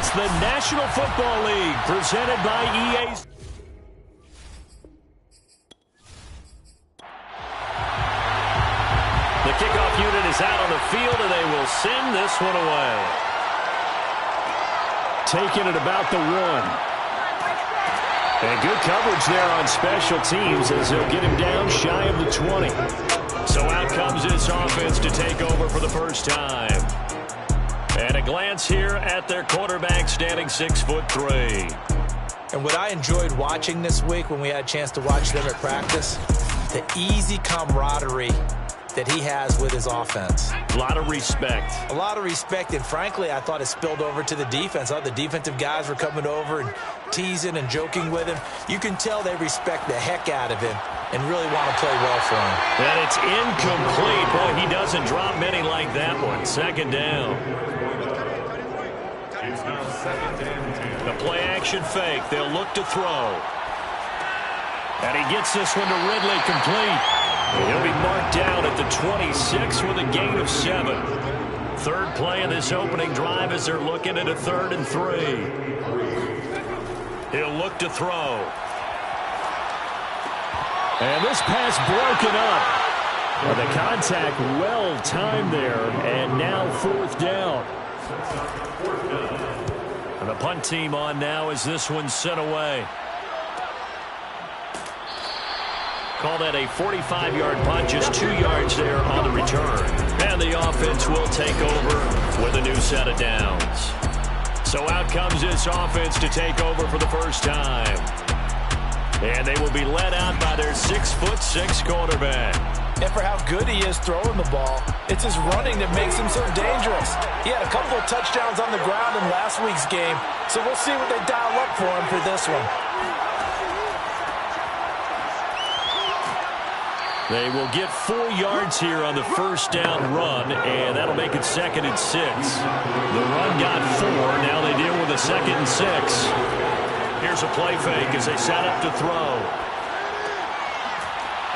It's the National Football League presented by EA. The kickoff unit is out on the field, and they will send this one away. Taking it about the 1. And good coverage there on special teams as they'll get him down shy of the 20. So out comes this offense to take over for the first time. And a glance here at their quarterback standing 6'3". And what I enjoyed watching this week when we had a chance to watch them at practice, the easy camaraderie that he has with his offense. A lot of respect. A lot of respect, and frankly, I thought it spilled over to the defense. I thought the defensive guys were coming over and teasing and joking with him. You can tell they respect the heck out of him and really want to play well for him. And it's incomplete. Boy, he doesn't drop many like that one. Second down. The play action fake. They'll look to throw. And he gets this one to Ridley complete. He'll be marked down at the 26 with a gain of 7. Third play of this opening drive as they're looking at a 3rd and 3. He'll look to throw. And this pass broken up. Well, the contact well timed there, and now 4th down. And the punt team on now as this one's sent away. Call that a 45-yard punt, just 2 yards there on the return. And the offense will take over with a new set of downs. So out comes this offense to take over for the first time. And they will be led out by their 6'6" quarterback. And for how good he is throwing the ball, it's his running that makes him so dangerous. He had a couple of touchdowns on the ground in last week's game, so we'll see what they dial up for him for this one. They will get 4 yards here on the first down run, and that'll make it 2nd and 6. The run got 4. Now they deal with a 2nd and 6. Here's a play fake as they set up to throw.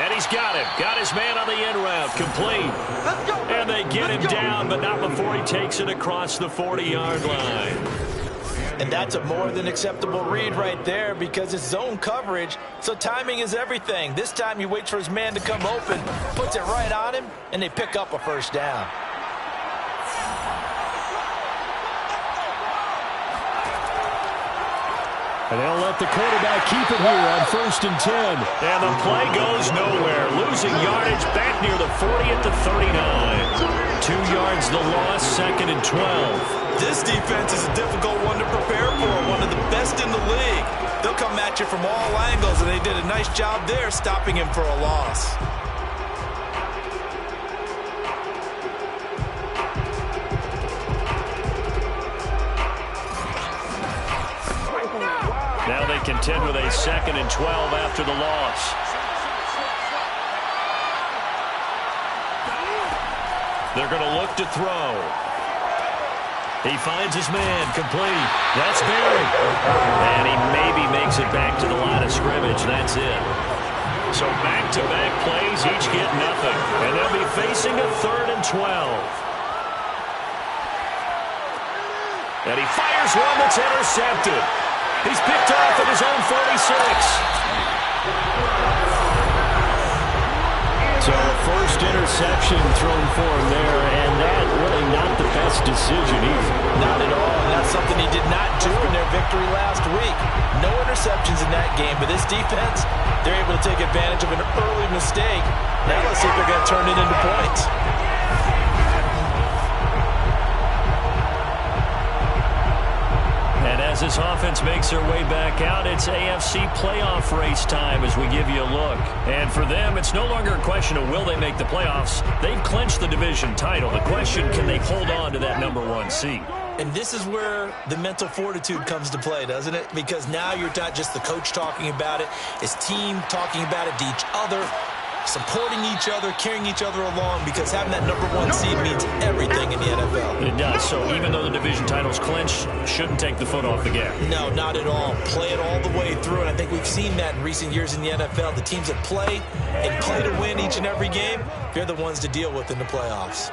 And he's got him. Got his man on the end route. Complete. And they get him down, but not before he takes it across the 40-yard line. And that's a more than acceptable read right there because it's zone coverage, so timing is everything. This time he waits for his man to come open, puts it right on him, and they pick up a first down. And they'll let the quarterback keep it here on 1st and 10. And the play goes nowhere. Losing yardage back near the 40 at the 39. 2 yards the loss, 2nd and 12. This defense is a difficult one to prepare for, one of the best in the league. They'll come at you from all angles, and they did a nice job there stopping him for a loss. Now they contend with a 2nd and 12 after the loss. They're going to look to throw. He finds his man, complete. That's Barry. And he maybe makes it back to the line of scrimmage. That's it. So back-to-back plays, each get nothing. And they'll be facing a 3rd and 12. And he fires one that's intercepted. He's picked off at his own 46. So the first interception thrown for him there, and that really not the best decision either. Not at all, and that's something he did not do in their victory last week. No interceptions in that game, but this defense, they're able to take advantage of an early mistake. Now let's see if they're going to turn it into points. And as this offense makes their way back out, it's AFC playoff race time as we give you a look. And for them, it's no longer a question of will they make the playoffs. They've clinched the division title. The question, can they hold on to that #1 seed? And this is where the mental fortitude comes to play, doesn't it? Because now you're not just the coach talking about it, it's team talking about it to each other, supporting each other, carrying each other along, because having that #1 seed means everything in the NFL. It does. So even though the division title's clinched, shouldn't take the foot off the gas. No, not at all. Play it all the way through, and I think we've seen that in recent years in the NFL. The teams that play and play to win each and every game, they're the ones to deal with in the playoffs.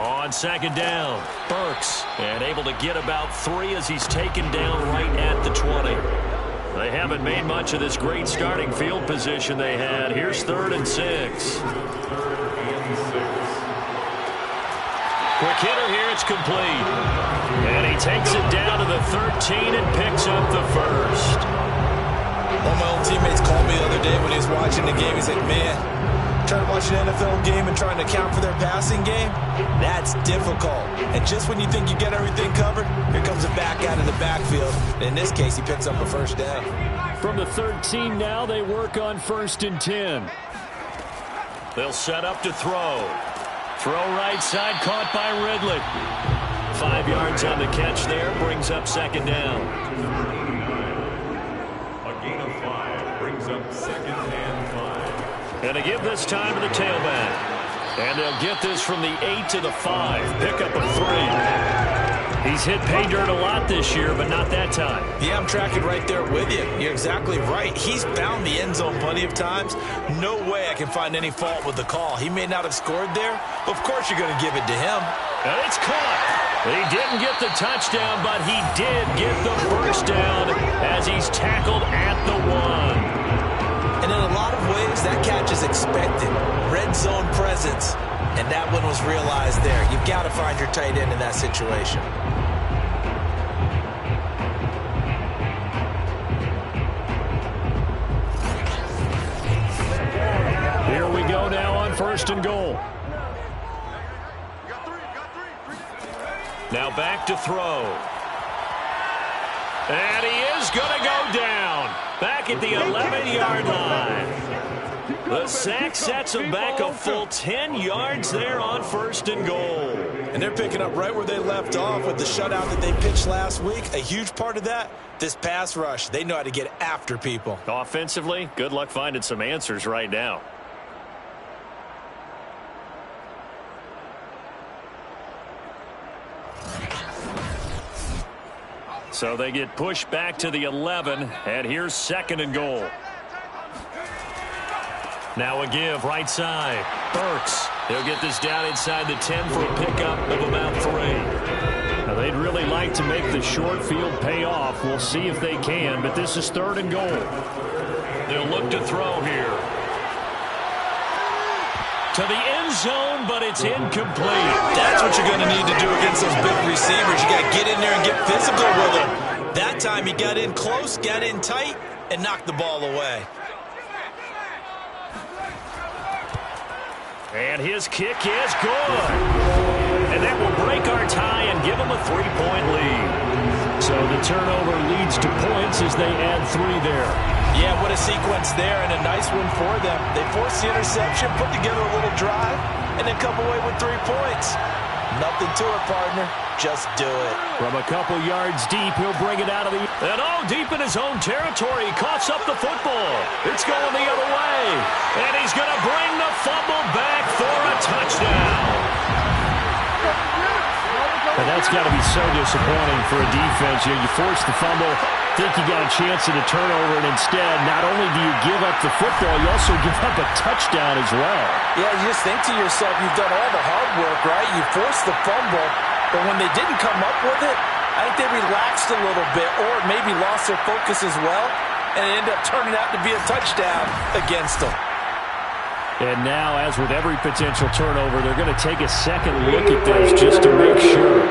On second down, Burks, and able to get about 3 as he's taken down right at the 20. They haven't made much of this great starting field position they had. Here's 3rd and 6. Quick hitter here, it's complete. And he takes it down to the 13 and picks up the first. One of my old teammates called me the other day when he was watching the game. He's like, man, trying to watch an NFL game and trying to account for their passing game, that's difficult. And just when you think you get everything covered, here comes a back out of the backfield. In this case, he picks up a first down. From the 13 now, they work on 1st and 10. They'll set up to throw. Throw right side, caught by Ridley. 5 yards on the catch there, brings up 2nd down. A gain of 5 brings up 2nd and 5. And to give this time to the tailback. And they'll get this from the 8 to the 5. Pickup of 3. He's hit pay dirt a lot this year, but not that time. Yeah, I'm tracking right there with you. You're exactly right. He's found the end zone plenty of times. No way I can find any fault with the call. He may not have scored there, but of course you're going to give it to him. And it's caught. He didn't get the touchdown, but he did get the first down as he's tackled at the 1. And in a lot of ways, that catch is expected. Red zone presence. And that one was realized there. You've got to find your tight end in that situation. Here we go now on 1st and goal. Now back to throw. And he is going to go down. Back at the 11-yard line. The sack sets him back a full 10 yards there on 1st and goal. And they're picking up right where they left off with the shutout that they pitched last week. A huge part of that, this pass rush. They know how to get after people. Offensively, good luck finding some answers right now. So they get pushed back to the 11, and here's 2nd and goal. Now a give, right side. Burks. He'll get this down inside the 10 for a pickup of about 3. Now they'd really like to make the short field pay off. We'll see if they can, but this is 3rd and goal. They'll look to throw here. To the end zone, but it's incomplete. That's what you're going to need to do against those big receivers. You got to get in there and get physical with them. That time he got in close, got in tight, and knocked the ball away. And his kick is good. And that will break our tie and give them a 3-point lead. So the turnover leads to points as they add 3 there. Yeah, what a sequence there, and a nice one for them. They forced the interception, put together a little drive, and then come away with 3 points. Nothing to it, partner. Just do it. From a couple yards deep, he'll bring it out of the... And deep in his own territory. He coughs up the football. It's going the other way. And he's going to bring the fumble back for a touchdown. And that's got to be so disappointing for a defense. You force the fumble, think you got a chance at a turnover, and instead, not only do you give up the football, you also give up a touchdown as well. Yeah, you just think to yourself, you've done all the hard work, right? You forced the fumble, but when they didn't come up with it, I think they relaxed a little bit or maybe lost their focus as well, and it ended up turning out to be a touchdown against them. And now, as with every potential turnover, they're going to take a second look at this just to make sure.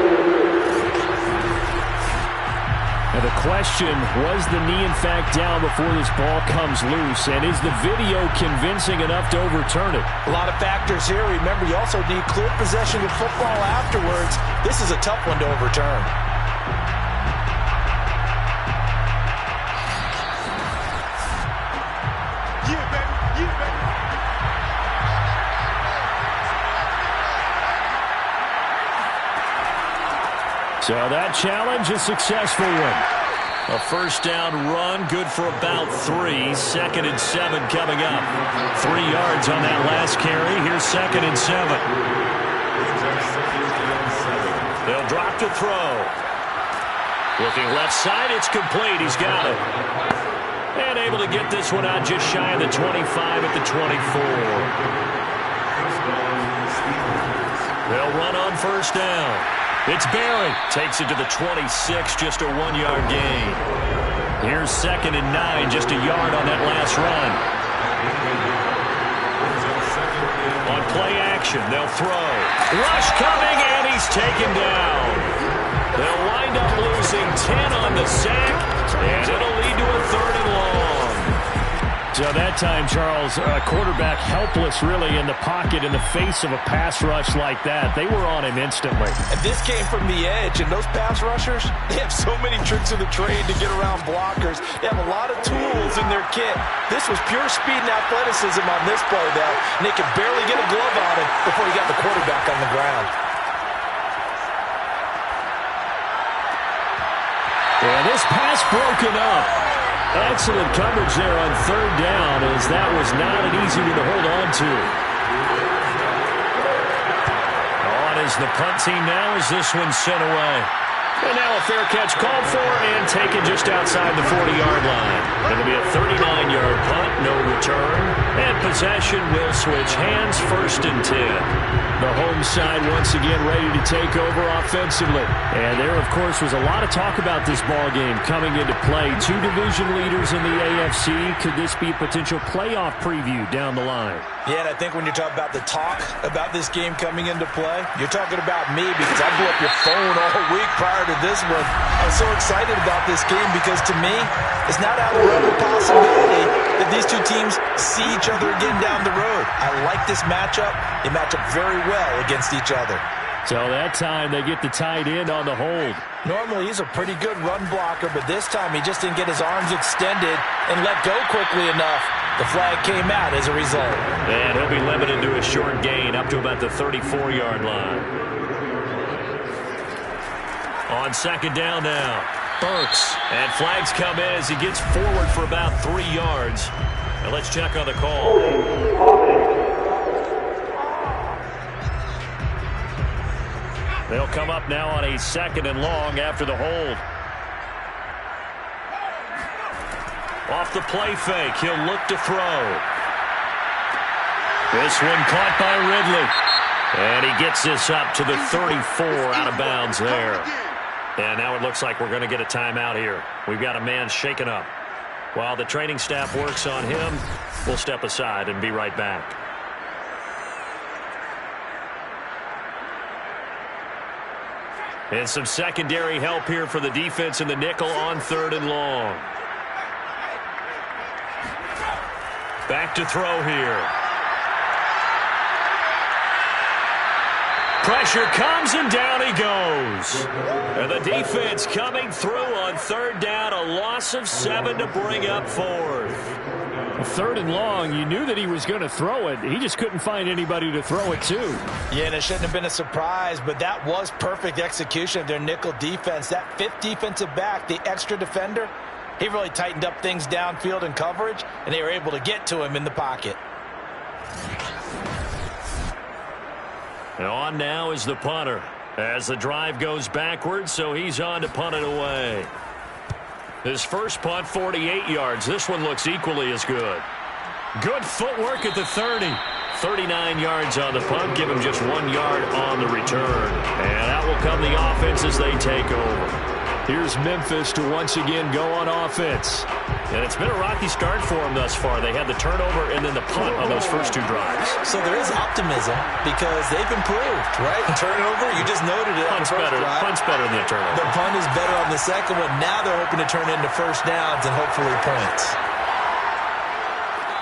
And the question, was the knee in fact down before this ball comes loose? And is the video convincing enough to overturn it? A lot of factors here. Remember, you also need clear possession of football afterwards. This is a tough one to overturn. So that challenge, a successful one. A first down run, good for about 3. 2nd and 7 coming up. 3 yards on that last carry. Here's 2nd and 7. They'll drop to throw. Looking left side, it's complete. He's got it. And able to get this one out just shy of the 25 at the 24. They'll run on first down. It's Barry. Takes it to the 26, just a 1-yard gain. Here's 2nd and 9, just a yard on that last run. On play action, they'll throw. Rush coming, and he's taken down. They'll wind up losing 10 on the sack, and it'll lead to a 3rd and long. So that time, Charles, quarterback helpless really in the pocket in the face of a pass rush like that. They were on him instantly. And this came from the edge, and those pass rushers, they have so many tricks of the trade to get around blockers. They have a lot of tools in their kit. This was pure speed and athleticism on this play, though, and they could barely get a glove on him before he got the quarterback on the ground. And this pass broken up. Excellent coverage there on 3rd down, as that was not an easy one to hold on to. On is the punt team now as this one's sent away. And now a fair catch called for and taken just outside the 40-yard line. It'll be a 39-yard punt, no return. And possession will switch hands, 1st and 10. The home side once again ready to take over offensively. And there, of course, was a lot of talk about this ball game coming into play. 2 division leaders in the AFC. Could this be a potential playoff preview down the line? Yeah, and I think when you're talking about the talk about this game coming into play, you're talking about me because I blew up your phone all week prior to this one. I was so excited about this game because to me, it's not out of the realm of possibility that these two teams see each other again down the road. I like this matchup. They match up very well against each other. So that time they get the tight end on the hold. Normally he's a pretty good run blocker, but this time he just didn't get his arms extended and let go quickly enough. The flag came out as a result. And he'll be limited to a short gain up to about the 34-yard line. On 2nd down now, Burks. And flags come in as he gets forward for about 3 yards. Now let's check on the call. They'll come up now on a 2nd and long after the hold. Off the play fake, he'll look to throw. This one caught by Ridley. And he gets this up to the 34 out of bounds there. And now it looks like we're going to get a timeout here. We've got a man shaken up. While the training staff works on him, we'll step aside and be right back. And some secondary help here for the defense in the nickel on 3rd and long. Back to throw here. Pressure comes and down he goes. And the defense coming through on 3rd down. A loss of 7 to bring up 4th. 3rd and long, you knew that he was going to throw it. He just couldn't find anybody to throw it to. Yeah, and it shouldn't have been a surprise, but that was perfect execution of their nickel defense. That 5th defensive back, the extra defender, he really tightened up things downfield in coverage, and they were able to get to him in the pocket. And on now is the punter as the drive goes backwards, so he's on to punt it away. His first punt, 48 yards. This one looks equally as good. Good footwork at the 30. 39 yards on the punt. Give him just 1 yard on the return. And out will come the offense as they take over. Here's Memphis to once again go on offense. And it's been a rocky start for them thus far. They had the turnover and then the punt on those first 2 drives. So there is optimism because they've improved, right? Turnover, you just noted it. Punt's better than the turnover. The punt is better on the second one. Now they're hoping to turn into first downs and hopefully points.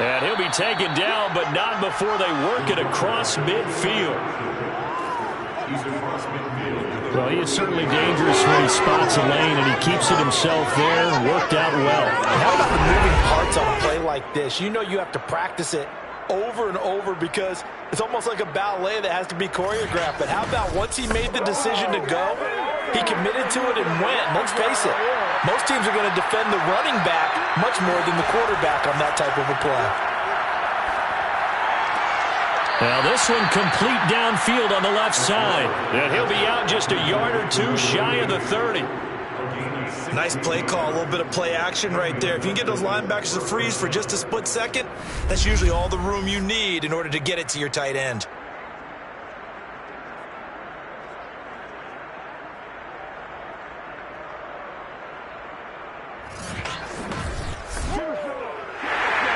And he'll be taken down, but not before they work it across midfield. Well, he is certainly dangerous when he spots a lane, and he keeps it himself there. Worked out well. How about the moving parts on a play like this? You know you have to practice it over and over because it's almost like a ballet that has to be choreographed. But how about once he made the decision to go, he committed to it and went. Let's face it, most teams are going to defend the running back much more than the quarterback on that type of a play. Now this one complete downfield on the left side. And he'll be out just a yard or 2 shy of the 30. Nice play call, a little bit of play action right there. If you can get those linebackers to freeze for just a split second, that's usually all the room you need in order to get it to your tight end.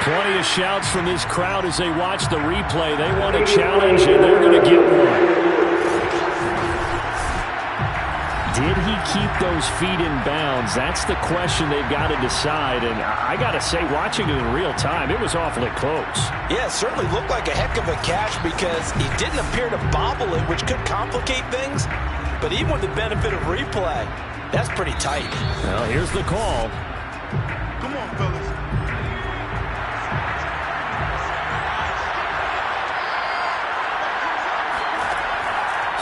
Plenty of shouts from this crowd as they watch the replay. They want a challenge, and they're going to get one. Did he keep those feet in bounds? That's the question they've got to decide. And I got to say, watching it in real time, it was awfully close. Yeah, it certainly looked like a heck of a catch because he didn't appear to bobble it, which could complicate things. But even with the benefit of replay, that's pretty tight. Well, here's the call. Come on, fellas.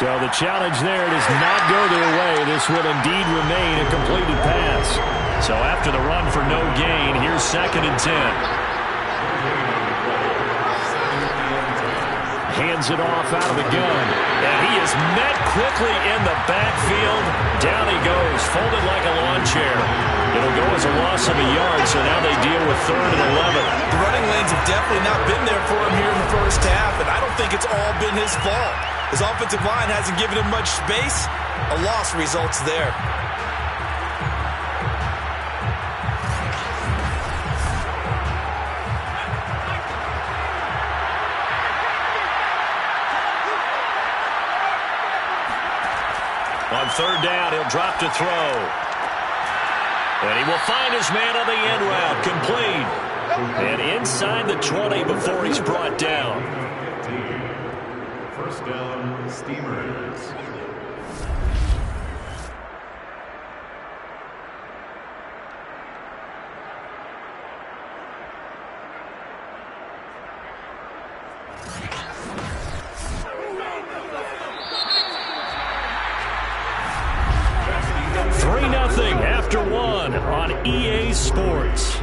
So the challenge there does not go their way. This will indeed remain a completed pass. So after the run for no gain, here's 2nd and 10. Hands it off out of the gun. And he is met quickly in the backfield. Down he goes, folded like a lawn chair. It'll go as a loss of a yard, so now they deal with 3rd and 11. The running lanes have definitely not been there for him here in the first half, and I don't think it's all been his fault. His offensive line hasn't given him much space. A loss results there. On 3rd down, he'll drop to throw. And he will find his man on the end route, complete. And inside the 20 before he's brought down. 1st down, Steamers. After 1 on EA Sports.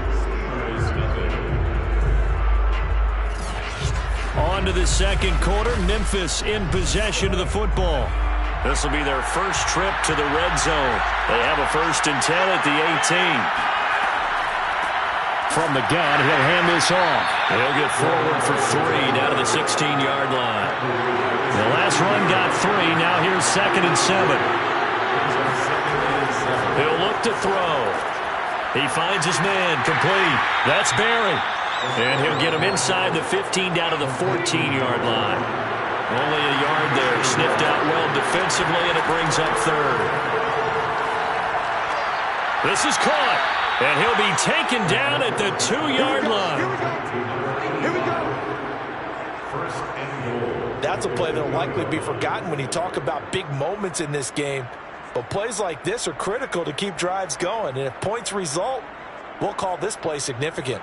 On to the 2nd quarter. Memphis in possession of the football. This will be their first trip to the red zone. They have a 1st and 10 at the 18. From the gun, he'll hand this off. He'll get forward for 3 down to the 16-yard line. The last run got 3. Now here's 2nd and 7. He'll look to throw. He finds his man, complete. That's Barry. And he'll get him inside the 15 down to the 14-yard line. Only a yard there. Sniffed out well defensively, and it brings up 3rd. This is caught. And he'll be taken down at the 2-yard line. Here we go. 1st and goal. That's a play that will likely be forgotten when you talk about big moments in this game. But plays like this are critical to keep drives going. And if points result, we'll call this play significant.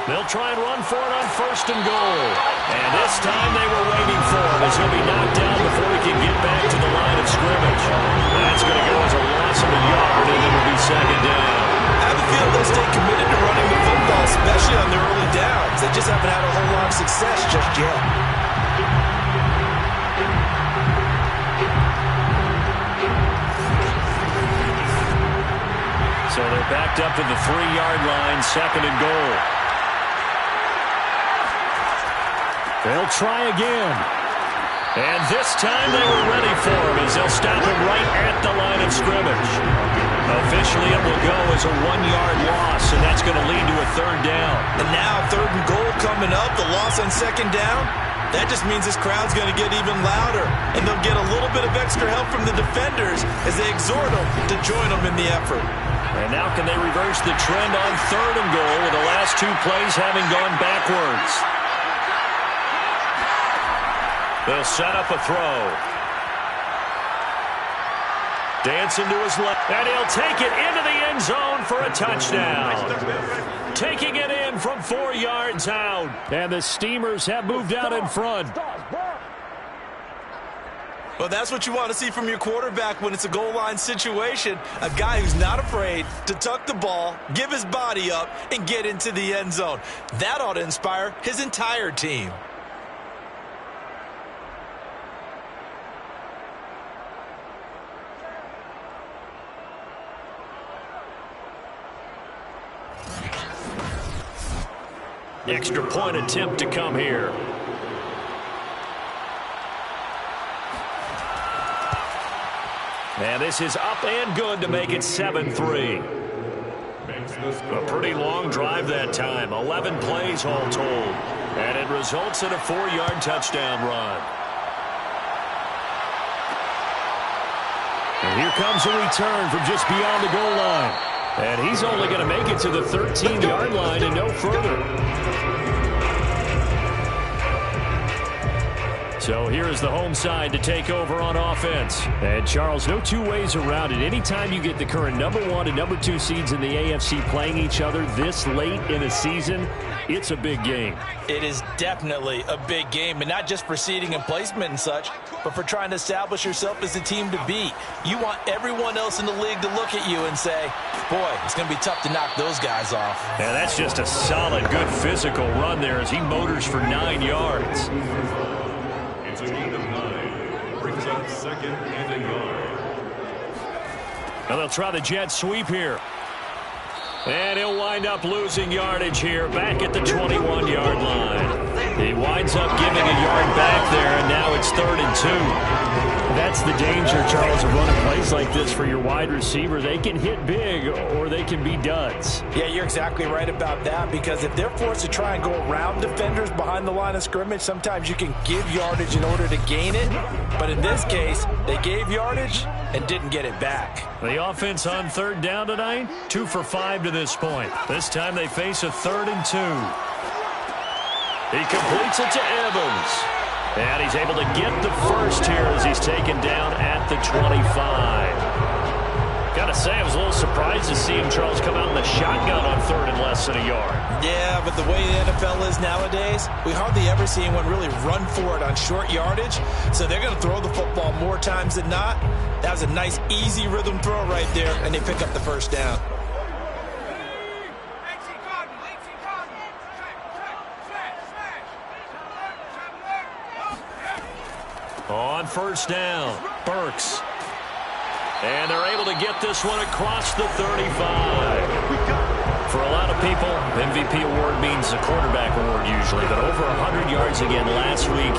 They'll try and run for it on 1st and goal. And this time they were waiting for him as he'll be knocked down before he can get back to the line of scrimmage. That's going to go as a loss of a yard, and it will be 2nd down. I have a feeling they'll stay committed to running the football, especially on their early downs. They just haven't had a whole lot of success just yet. So they're backed up to the 3-yard line, 2nd and goal. They'll try again. And this time they were ready for him as they'll stop him right at the line of scrimmage. Officially, it will go as a 1-yard loss, and that's going to lead to a 3rd down. And now 3rd and goal coming up, the loss on 2nd down. That just means this crowd's going to get even louder, and they'll get a little bit of extra help from the defenders as they exhort them to join them in the effort. And now can they reverse the trend on 3rd and goal with the last 2 plays having gone backwards? They'll set up a throw. Dancing to his left, and he'll take it into the end zone for a touchdown. Taking it in from 4 yards out. And the Steamers have moved out in front. Well, that's what you want to see from your quarterback when it's a goal line situation. A guy who's not afraid to tuck the ball, give his body up, and get into the end zone. That ought to inspire his entire team. Extra point attempt to come here. And this is up and good to make it 7-3. A pretty long drive that time. 11 plays all told. And it results in a 4-yard touchdown run. And here comes a return from just beyond the goal line. And he's only going to make it to the 13-yard line and no further. So here is the home side to take over on offense. And, Charles, no two ways around it. Anytime you get the current number 1 and number 2 seeds in the AFC playing each other this late in a season, it's a big game. It is definitely a big game, and not just for seeding and placement and such, but for trying to establish yourself as a team to beat. You want everyone else in the league to look at you and say, boy, it's going to be tough to knock those guys off. And that's just a solid, good physical run there as he motors for 9 yards. It's a gain of 9. Brings up 2nd and a yard. Now they'll try the jet sweep here. And he'll wind up losing yardage here back at the 21-yard line. He winds up giving a yard back there, and now it's 3rd and 2. That's the danger, Charles, of running plays like this for your wide receiver. They can hit big or they can be duds. Yeah, you're exactly right about that, because if they're forced to try and go around defenders behind the line of scrimmage, sometimes you can give yardage in order to gain it. But in this case, they gave yardage and didn't get it back. The offense on 3rd down tonight, 2 for 5 to this point. This time they face a 3rd and 2. He completes it to Evans. And he's able to get the first here as he's taken down at the 25. Got to say, I was a little surprised to see him, Charles, come out in the shotgun on 3rd and less than a yard. Yeah, but the way the NFL is nowadays, we hardly ever see anyone really run for it on short yardage. So they're going to throw the football more times than not. That was a nice, easy rhythm throw right there, and they pick up the first down. On 1st down, Burks. And they're able to get this one across the 35. For a lot of people, MVP award means a quarterback award usually, but over 100 yards again last week.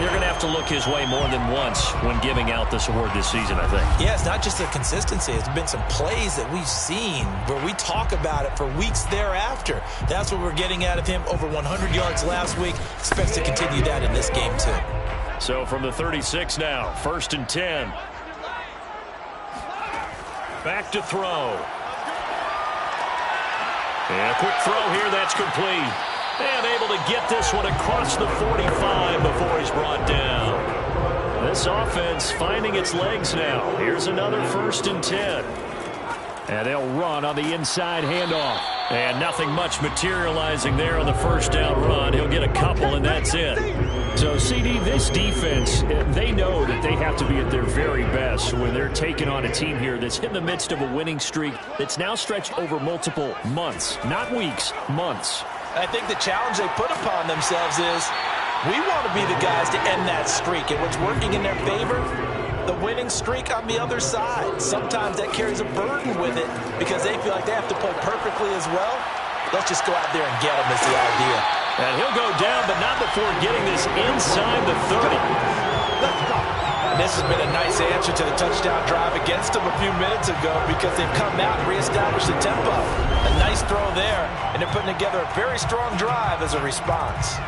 They're going to have to look his way more than once when giving out this award this season, I think. Yeah, it's not just the consistency. It's been some plays that we've seen where we talk about it for weeks thereafter. That's what we're getting out of him. Over 100 yards last week. Expects to continue that in this game, too. So from the 36 now, 1st and 10. Back to throw. And a quick throw here, that's complete. And able to get this one across the 45 before he's brought down. This offense finding its legs now. Here's another 1st and 10. And they'll run on the inside handoff. And nothing much materializing there on the 1st down run. He'll get a couple, and that's it. So, CD, this defense, they know that they have to be at their very best when they're taking on a team here that's in the midst of a winning streak that's now stretched over multiple months. Not weeks, months. I think the challenge they put upon themselves is we want to be the guys to end that streak. And what's working in their favor? The winning streak on the other side. Sometimes that carries a burden with it because they feel like they have to play perfectly as well. Let's just go out there and get them is the idea. And he'll go down, but not before getting this inside the 30. This has been a nice answer to the touchdown drive against them a few minutes ago because they've come out and reestablished the tempo. A nice throw there, and they're putting together a very strong drive as a response.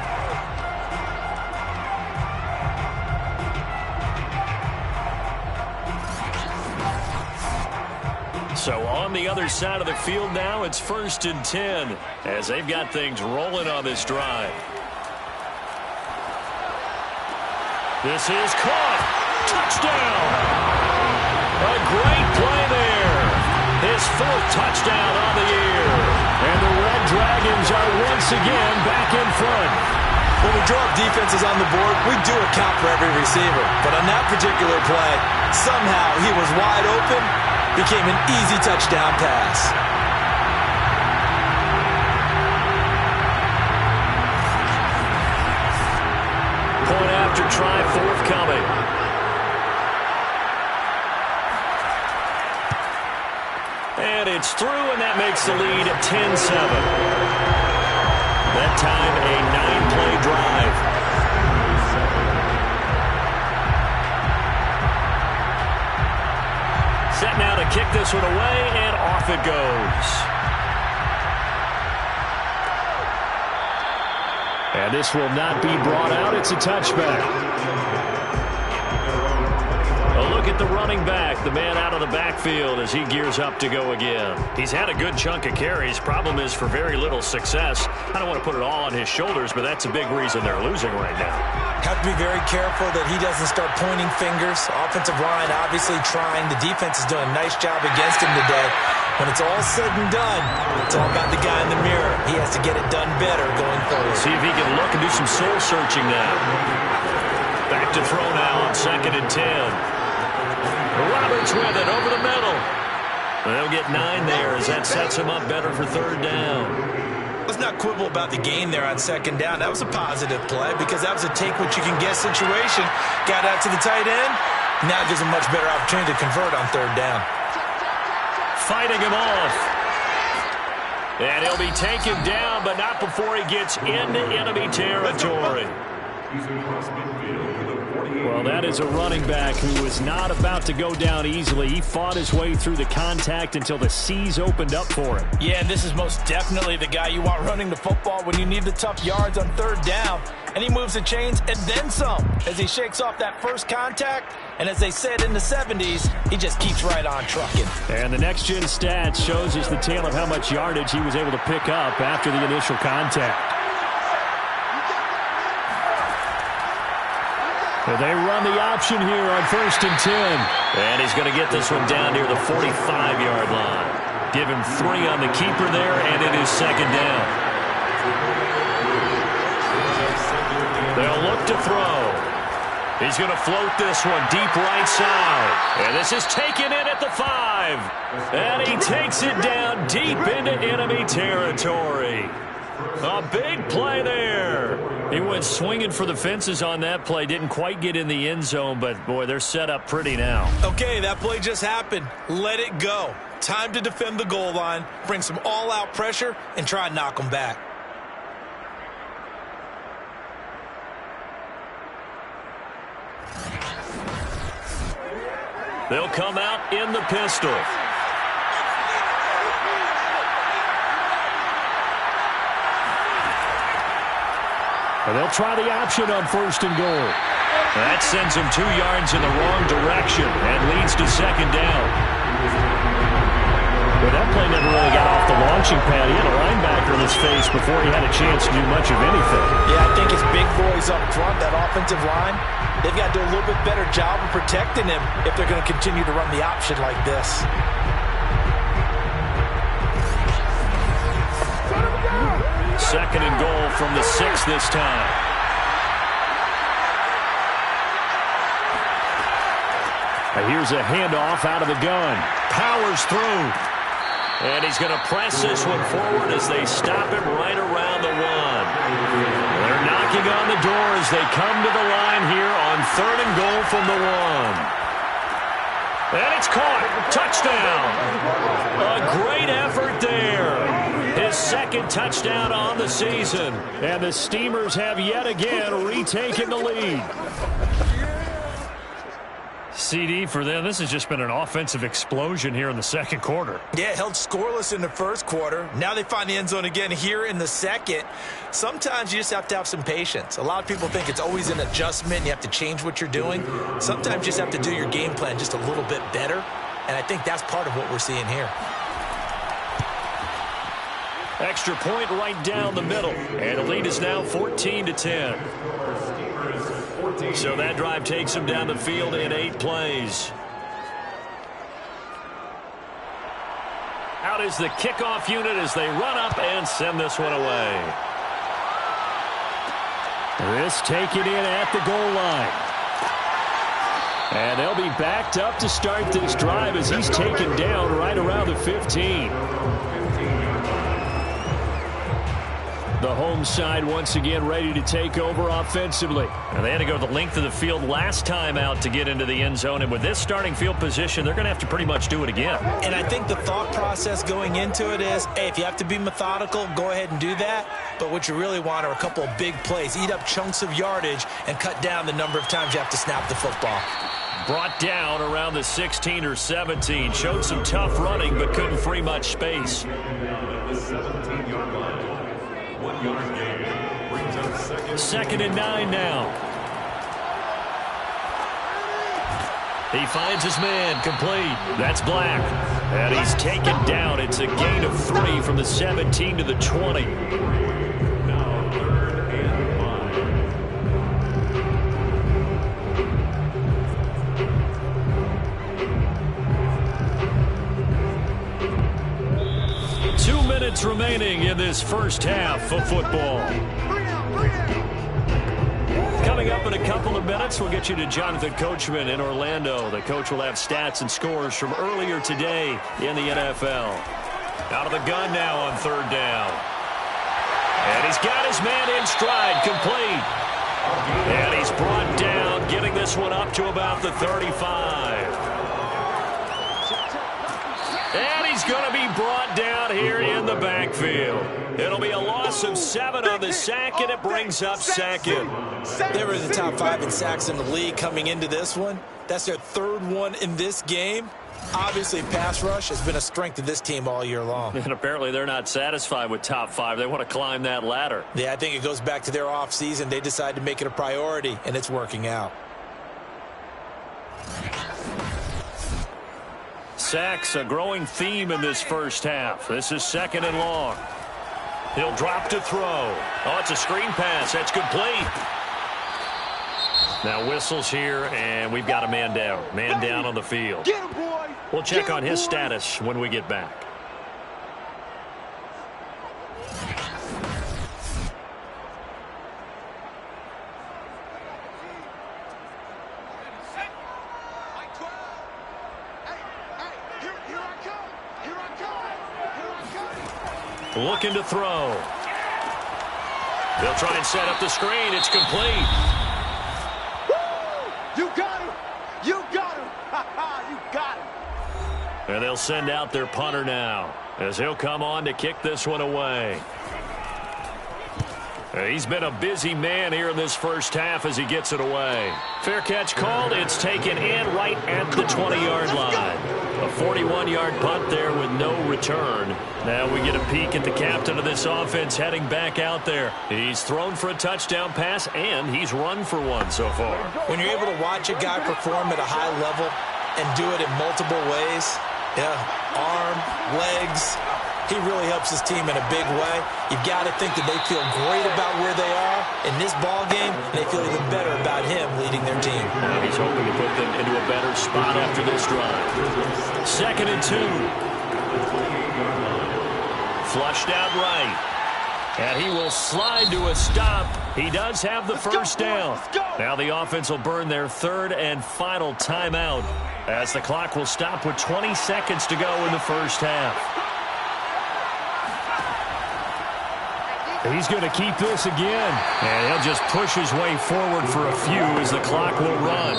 So on the other side of the field now, it's 1st and 10 as they've got things rolling on this drive. This is caught. Touchdown. A great play there. His 4th touchdown on the year. And the Red Dragons are once again back in front. When we draw up defenses on the board, we do account for every receiver. But on that particular play, somehow he was wide open. Became an easy touchdown pass. Point after try forthcoming. And it's through, and that makes the lead 10-7. That that time a 9-play drive. Set now to kick this one away, and off it goes. And this will not be brought out. It's a touchback. A look at the running back, the man out of the backfield as he gears up to go again. He's had a good chunk of carries. Problem is for very little success. I don't want to put it all on his shoulders, but that's a big reason they're losing right now. Have to be very careful that he doesn't start pointing fingers. Offensive line obviously trying. The defense is doing a nice job against him today. When it's all said and done, it's all about the guy in the mirror. He has to get it done better going forward. See if he can look and do some soul searching now. Back to throw now on 2nd and 10. Roberts with it over the middle. They'll get 9 there as that sets him up better for 3rd down. Let's not quibble about the gain there on 2nd down. That was a positive play because that was a take-what-you-can-get situation. Got out to the tight end. Now it gives him a much better opportunity to convert on 3rd down. Fighting him off. And he'll be taken down, but not before he gets into enemy territory. Well, that is a running back who was not about to go down easily. He fought his way through the contact until the seas opened up for him. Yeah, and this is most definitely the guy you want running the football when you need the tough yards on 3rd down. And he moves the chains and then some as he shakes off that first contact. And as they said in the 70s, he just keeps right on trucking. And the next-gen stats shows us the tale of how much yardage he was able to pick up after the initial contact. Well, they run the option here on 1st and 10. And he's going to get this one down near the 45-yard line. Give him 3 on the keeper there, and it is 2nd down. They'll look to throw. He's going to float this one deep right side. And this is taken in at the 5. And he takes it down deep into enemy territory. A big play there. He went swinging for the fences on that play. Didn't quite get in the end zone, but, boy, they're set up pretty now. Okay, that play just happened. Let it go. Time to defend the goal line, bring some all-out pressure, and try and knock them back. They'll come out in the pistol. And they'll try the option on 1st and goal. That sends him 2 yards in the wrong direction and leads to 2nd down. But that play never really got off the launching pad. He had a linebacker in his face before he had a chance to do much of anything. Yeah, I think it's big boys up front, that offensive line. They've got to do a little bit better job of protecting him if they're going to continue to run the option like this. Second and goal from the 6 this time. And here's a handoff out of the gun. Powers through. And he's going to press this one forward as they stop him right around the 1. They're knocking on the door as they come to the line here on 3rd and goal from the 1. And it's caught. Touchdown. A great effort there. His 2nd touchdown on the season. And the Steamers have yet again retaken the lead. CD for them, this has just been an offensive explosion here in the 2nd quarter. Yeah, held scoreless in the 1st quarter. Now they find the end zone again here in the 2nd. Sometimes you just have to have some patience. A lot of people think it's always an adjustment. You have to change what you're doing. Sometimes you just have to do your game plan just a little bit better. And I think that's part of what we're seeing here. Extra point right down the middle. And the lead is now 14-10. So that drive takes him down the field in 8 plays. Out is the kickoff unit as they run up and send this one away. This taken in at the goal line. And they'll be backed up to start this drive as he's taken down right around the 15. The home side once again ready to take over offensively. And they had to go the length of the field last time out to get into the end zone. And with this starting field position, they're going to have to pretty much do it again. And I think the thought process going into it is, hey, if you have to be methodical, go ahead and do that. But what you really want are a couple of big plays. Eat up chunks of yardage and cut down the number of times you have to snap the football. Brought down around the 16 or 17. Showed some tough running, but couldn't free much space. Second and 9 now. He finds his man, complete. That's Black. And he's taken down. It's a gain of 3 from the 17 to the 20. Now 3rd and 5. 2 minutes remaining in this first half of football. Coming up in a couple of minutes, we'll get you to Jonathan Coachman in Orlando. The coach will have stats and scores from earlier today in the NFL. Out of the gun now on 3rd down. And he's got his man in stride, complete. And he's brought down, getting this one up to about the 35. And he's going to be brought down here in the backfield. It'll be a loss of 7 on the sack, and it brings up 2nd. They were in the top 5 in sacks in the league coming into this one. That's their 3rd one in this game. Obviously, pass rush has been a strength of this team all year long. And apparently they're not satisfied with top 5. They want to climb that ladder. Yeah, I think it goes back to their offseason. They decided to make it a priority, and it's working out. Sacks, a growing theme in this first half. This is 2nd and long. He'll drop to throw. Oh, it's a screen pass. That's complete. Now whistles here, and we've got a man down. Man down on the field. Get him, boy. We'll check on his status when we get back. Looking to throw. They'll try and set up the screen. It's complete. You got him. You got him. You got him. And they'll send out their punter now as he'll come on to kick this one away. He's been a busy man here in this first half as he gets it away. Fair catch called. It's taken in right at the 20-yard line. A 41-yard punt there with no return. Now we get a peek at the captain of this offense heading back out there. He's thrown for a touchdown pass, and he's run for one so far. When you're able to watch a guy perform at a high level and do it in multiple ways, arm, legs, he really helps his team in a big way. You've got to think that they feel great about where they are in this ball game, and they feel even better about him leading their team. Now he's hoping to put them into a better spot after this drive. 2nd and 2. Flushed out right. And he will slide to a stop. He does have the first down. Now the offense will burn their 3rd and final timeout as the clock will stop with 20 seconds to go in the first half. He's going to keep this again. And he'll just push his way forward for a few as the clock will run.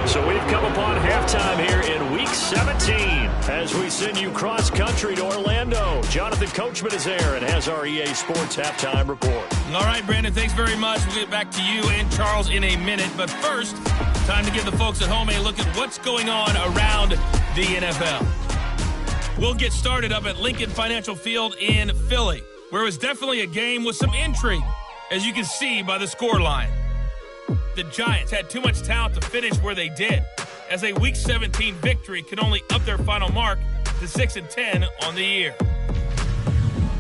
So we've come upon halftime here in Week 17 as we send you cross-country to Orlando. Jonathan Coachman is there and has our EA Sports halftime report. All right, Brandon, thanks very much. We'll get back to you and Charles in a minute. But first, time to give the folks at home a look at what's going on around the NFL. We'll get started up at Lincoln Financial Field in Philly, where it was definitely a game with some intrigue, as you can see by the scoreline. The Giants had too much talent to finish where they did, as a Week 17 victory could only up their final mark to 6-10 on the year.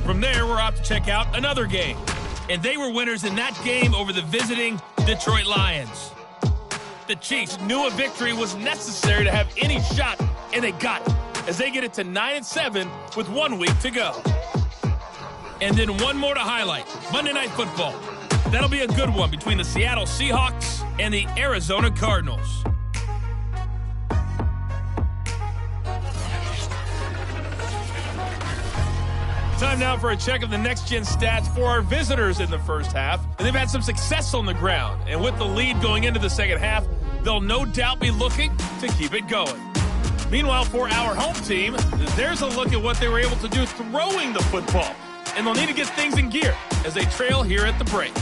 From there, we're out to check out another game, and they were winners in that game over the visiting Detroit Lions. The Chiefs knew a victory was necessary to have any shot, and they got it, as they get it to 9-7 with 1 week to go. And then one more to highlight, Monday Night Football. That'll be a good one between the Seattle Seahawks and the Arizona Cardinals. Time now for a check of the next-gen stats for our visitors in the first half. And they've had some success on the ground. And with the lead going into the second half, they'll no doubt be looking to keep it going. Meanwhile, for our home team, there's a look at what they were able to do throwing the football. And they'll need to get things in gear as they trail here at the break.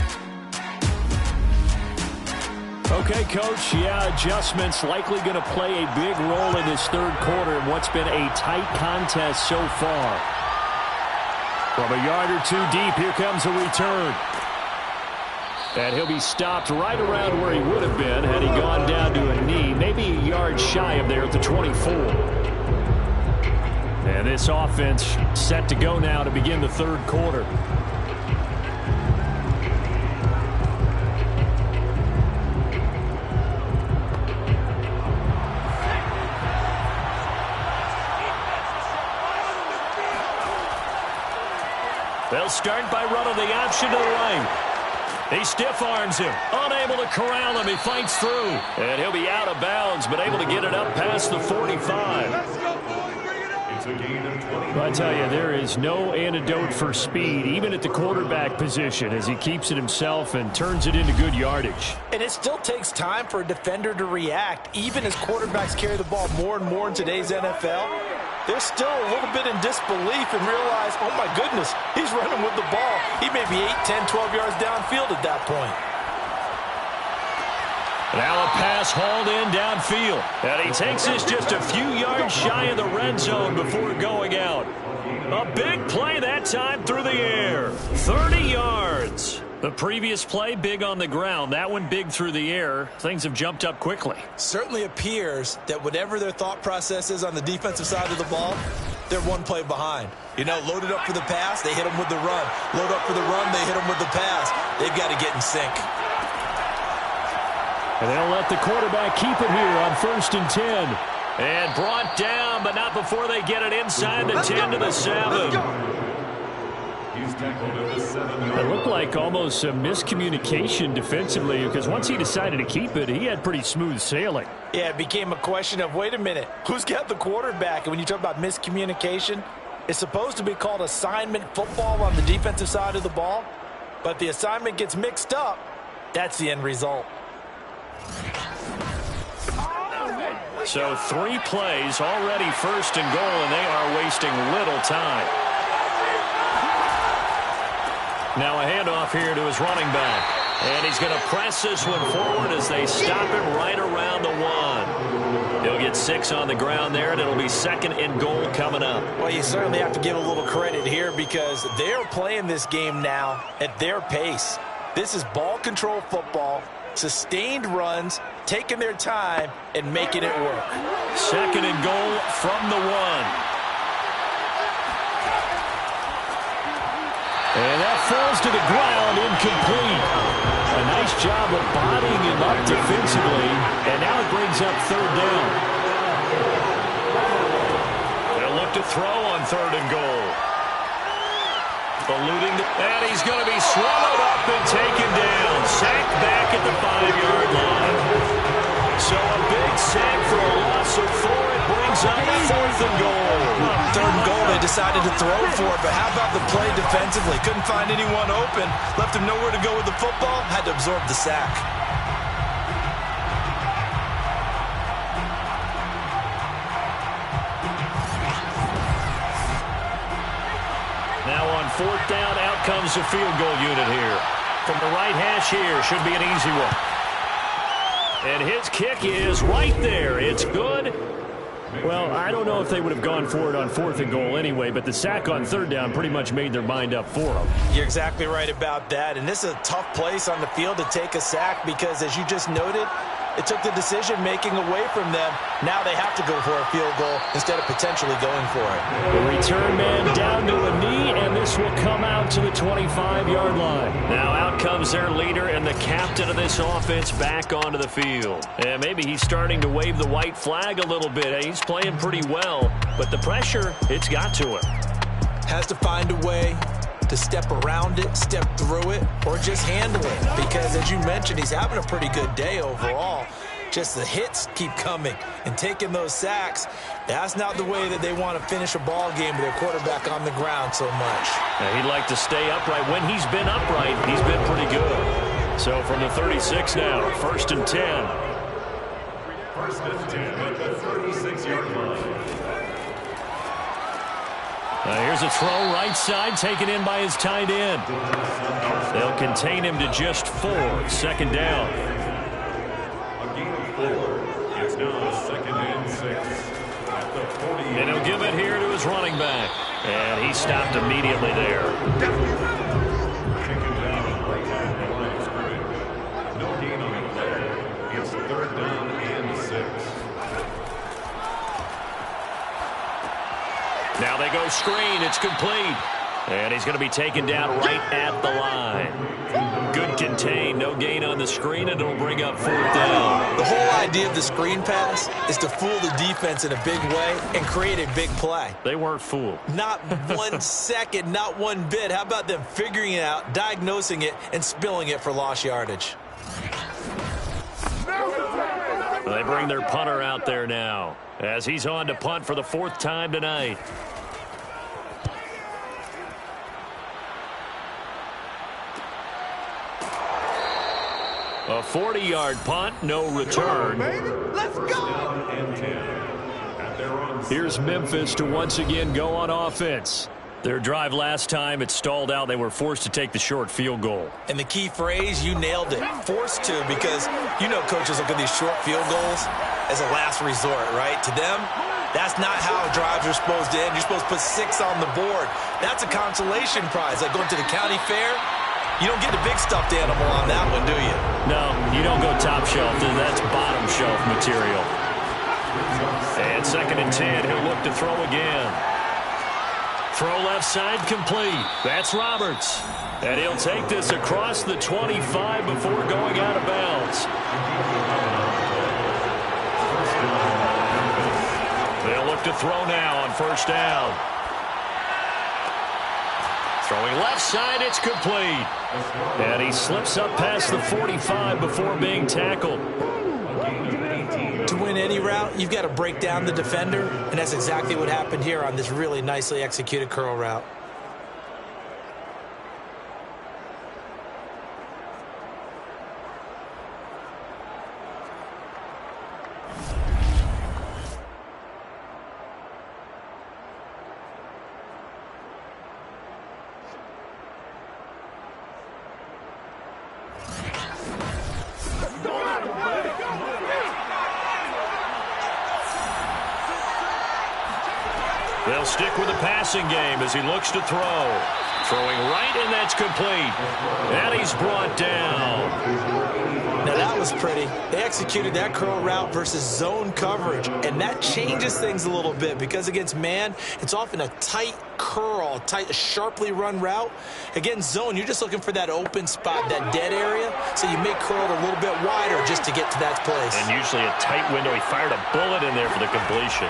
Okay, Coach, adjustments likely going to play a big role in this third quarter in what's been a tight contest so far. From a yard or two deep, here comes a return. And he'll be stopped right around where he would have been had he gone down to a knee, maybe a yard shy of there at the 24. And this offense set to go now to begin the third quarter. They'll start by running the option to the right. He stiff arms him, unable to corral him. He fights through, and he'll be out of bounds, but able to get it up past the 45. It's a gain of 20. Well, I tell you, there is no antidote for speed, even at the quarterback position, as he keeps it himself and turns it into good yardage. And it still takes time for a defender to react, even as quarterbacks carry the ball more and more in today's NFL. They're still a little bit in disbelief and realize, oh my goodness, he's running with the ball. He may be 8, 10, 12 yards downfield at that point. Now a pass hauled in downfield. And he takes this just a few yards shy of the red zone before going out. A big play that time through the air. 30 yards. The previous play, big on the ground. That one big through the air. Things have jumped up quickly. Certainly appears that whatever their thought process is on the defensive side of the ball, they're one play behind. You know, loaded up for the pass, they hit them with the run. Load up for the run, they hit them with the pass. They've got to get in sync. And they'll let the quarterback keep it here on 1st and 10. And brought down, but not before they get it inside the 10 to the 7. He's tackled at the 7. It looked like almost some miscommunication defensively, because once he decided to keep it, he had pretty smooth sailing. Yeah, it became a question of, wait a minute, who's got the quarterback? And when you talk about miscommunication, it's supposed to be called assignment football on the defensive side of the ball. But the assignment gets mixed up. That's the end result. So 3 plays, already 1st and goal, and they are wasting little time. Now a handoff here to his running back. And he's going to press this one forward as they stop it right around the 1. He'll get 6 on the ground there, and it'll be 2nd and goal coming up. Well, you certainly have to give a little credit here because they're playing this game now at their pace. This is ball control football, sustained runs, taking their time, and making it work. 2nd and goal from the 1. And that falls to the ground, incomplete. A nice job of bodying him up defensively, and now it brings up 3rd down. They'll look to throw on 3rd and goal. Eluding, and he's going to be swallowed up and taken down. Sacked back at the 5-yard line. So a big sack for a loss of 4. It brings up 4th and goal. 3rd and goal, they decided to throw for it, but how about the play defensively? Couldn't find anyone open, left him nowhere to go with the football, had to absorb the sack. Now on 4th down, out comes the field goal unit here. From the right hash here, should be an easy one. And his kick is right there. It's good. Well, I don't know if they would have gone for it on 4th and goal anyway, but the sack on 3rd down pretty much made their mind up for them. You're exactly right about that, and this is a tough place on the field to take a sack because, as you just noted, it took the decision-making away from them. Now they have to go for a field goal instead of potentially going for it. The return man down to a knee, and this will come out to the 25-yard line. Now out comes their leader and the captain of this offense back onto the field. And maybe he's starting to wave the white flag a little bit. He's playing pretty well, but the pressure, it's got to him. Has to find a way to step around it, step through it, or just handle it. Because, as you mentioned, he's having a pretty good day overall. just the hits keep coming and taking those sacks. That's not the way that they want to finish a ball game with their quarterback on the ground so much. Now, he'd like to stay upright. When he's been upright, he's been pretty good. So from the 36 now, 1st and 10. 1st and 10 at the 36-yard line. Here's a throw right side, taken in by his tight end. They'll contain him to just 4. 2nd down. A gain of 4. It's now 2nd and 6 at the 40. And he'll give it here to his running back. And he stopped immediately there. Taken down right at the line of scrimmage. No gain on the play. It's 3rd down and 6. Now they go screen. It's complete. And he's going to be taken down right at the line. Good contain. No gain on the screen, and it'll bring up 4th down. The whole idea of the screen pass is to fool the defense in a big way and create a big play. They weren't fooled. Not 1 second, not one bit. How about them figuring it out, diagnosing it, and spilling it for lost yardage? They bring their punter out there now as he's on to punt for the 4th time tonight. A 40-yard punt, no return. Let's go! Here's Memphis to once again go on offense. Their drive last time, it stalled out. They were forced to take the short field goal. And the key phrase, you nailed it. Forced to, because you know coaches look at these short field goals as a last resort, right? To them, that's not how drives are supposed to end. You're supposed to put 6 on the board. That's a consolation prize, like going to the county fair. You don't get the big stuffed animal on that one, do you? No, you don't go top shelf. That's bottom shelf material. And 2nd and 10, he'll look to throw again. Throw left side complete. That's Roberts. And he'll take this across the 25 before going out of bounds. They'll look to throw now on 1st down. Throwing left side, it's complete. And he slips up past the 45 before being tackled. To win any route, you've got to break down the defender, and that's exactly what happened here on this really nicely executed curl route. They'll stick with the passing game as he looks to throw. Throwing right, and that's complete. And he's brought down. Now that was pretty. They executed that curl route versus zone coverage, and that changes things a little bit because against man, it's often a tight curl, tight, sharply run route. Against zone, you're just looking for that open spot, that dead area, so you make curl a little bit wider just to get to that place. And usually a tight window. He fired a bullet in there for the completion.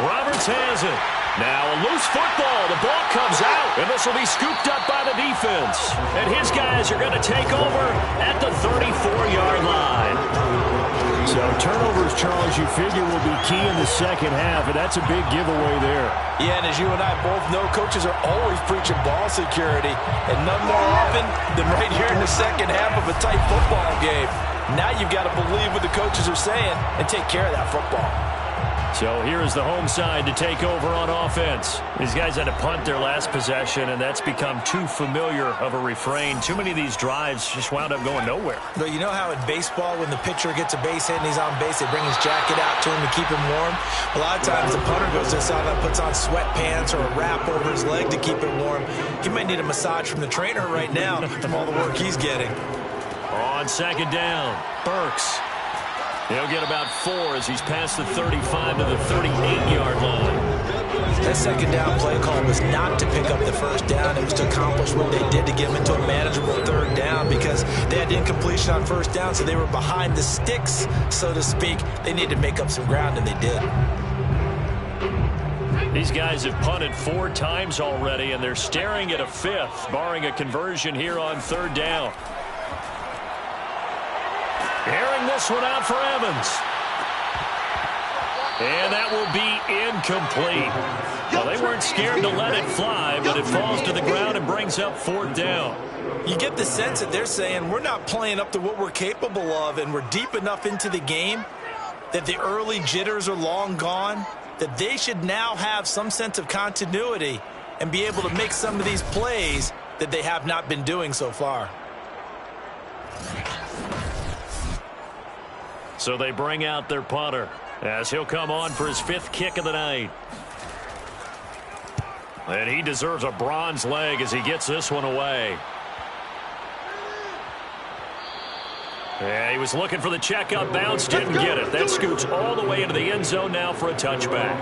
Roberts has it. Now a loose football. The ball comes out, and this will be scooped up by the defense. And his guys are going to take over at the 34-yard line. So turnovers, Charles, you figure will be key in the second half, and that's a big giveaway there. Yeah, and as you and I both know, coaches are always preaching ball security, and none more often than right here in the second half of a tight football game. Now you've got to believe what the coaches are saying and take care of that football. So here is the home side to take over on offense. These guys had to punt their last possession, and that's become too familiar of a refrain. Too many of these drives just wound up going nowhere. But you know how in baseball, when the pitcher gets a base hit and he's on base, they bring his jacket out to him to keep him warm? A lot of times the punter goes inside and puts on sweatpants or a wrap over his leg to keep him warm. He might need a massage from the trainer right now from all the work he's getting. On 2nd down, Burks. He'll get about 4 as he's past the 35 to the 38-yard line. That 2nd down play call was not to pick up the 1st down. It was to accomplish what they did to get them into a manageable 3rd down because they had incompletion on 1st down, so they were behind the sticks, so to speak. They needed to make up some ground, and they did. These guys have punted 4 times already, and they're staring at a 5th, barring a conversion here on 3rd down. this one out for Evans. And that will be incomplete. Well, they weren't scared to let it fly, but it falls to the ground and brings up 4th down. You get the sense that they're saying we're not playing up to what we're capable of, and we're deep enough into the game that the early jitters are long gone, that they should now have some sense of continuity and be able to make some of these plays that they have not been doing so far. So they bring out their punter as he'll come on for his 5th kick of the night. And he deserves a bronze leg as he gets this one away. Yeah, he was looking for the checkup bounce, didn't get it. That scoots all the way into the end zone now for a touchback.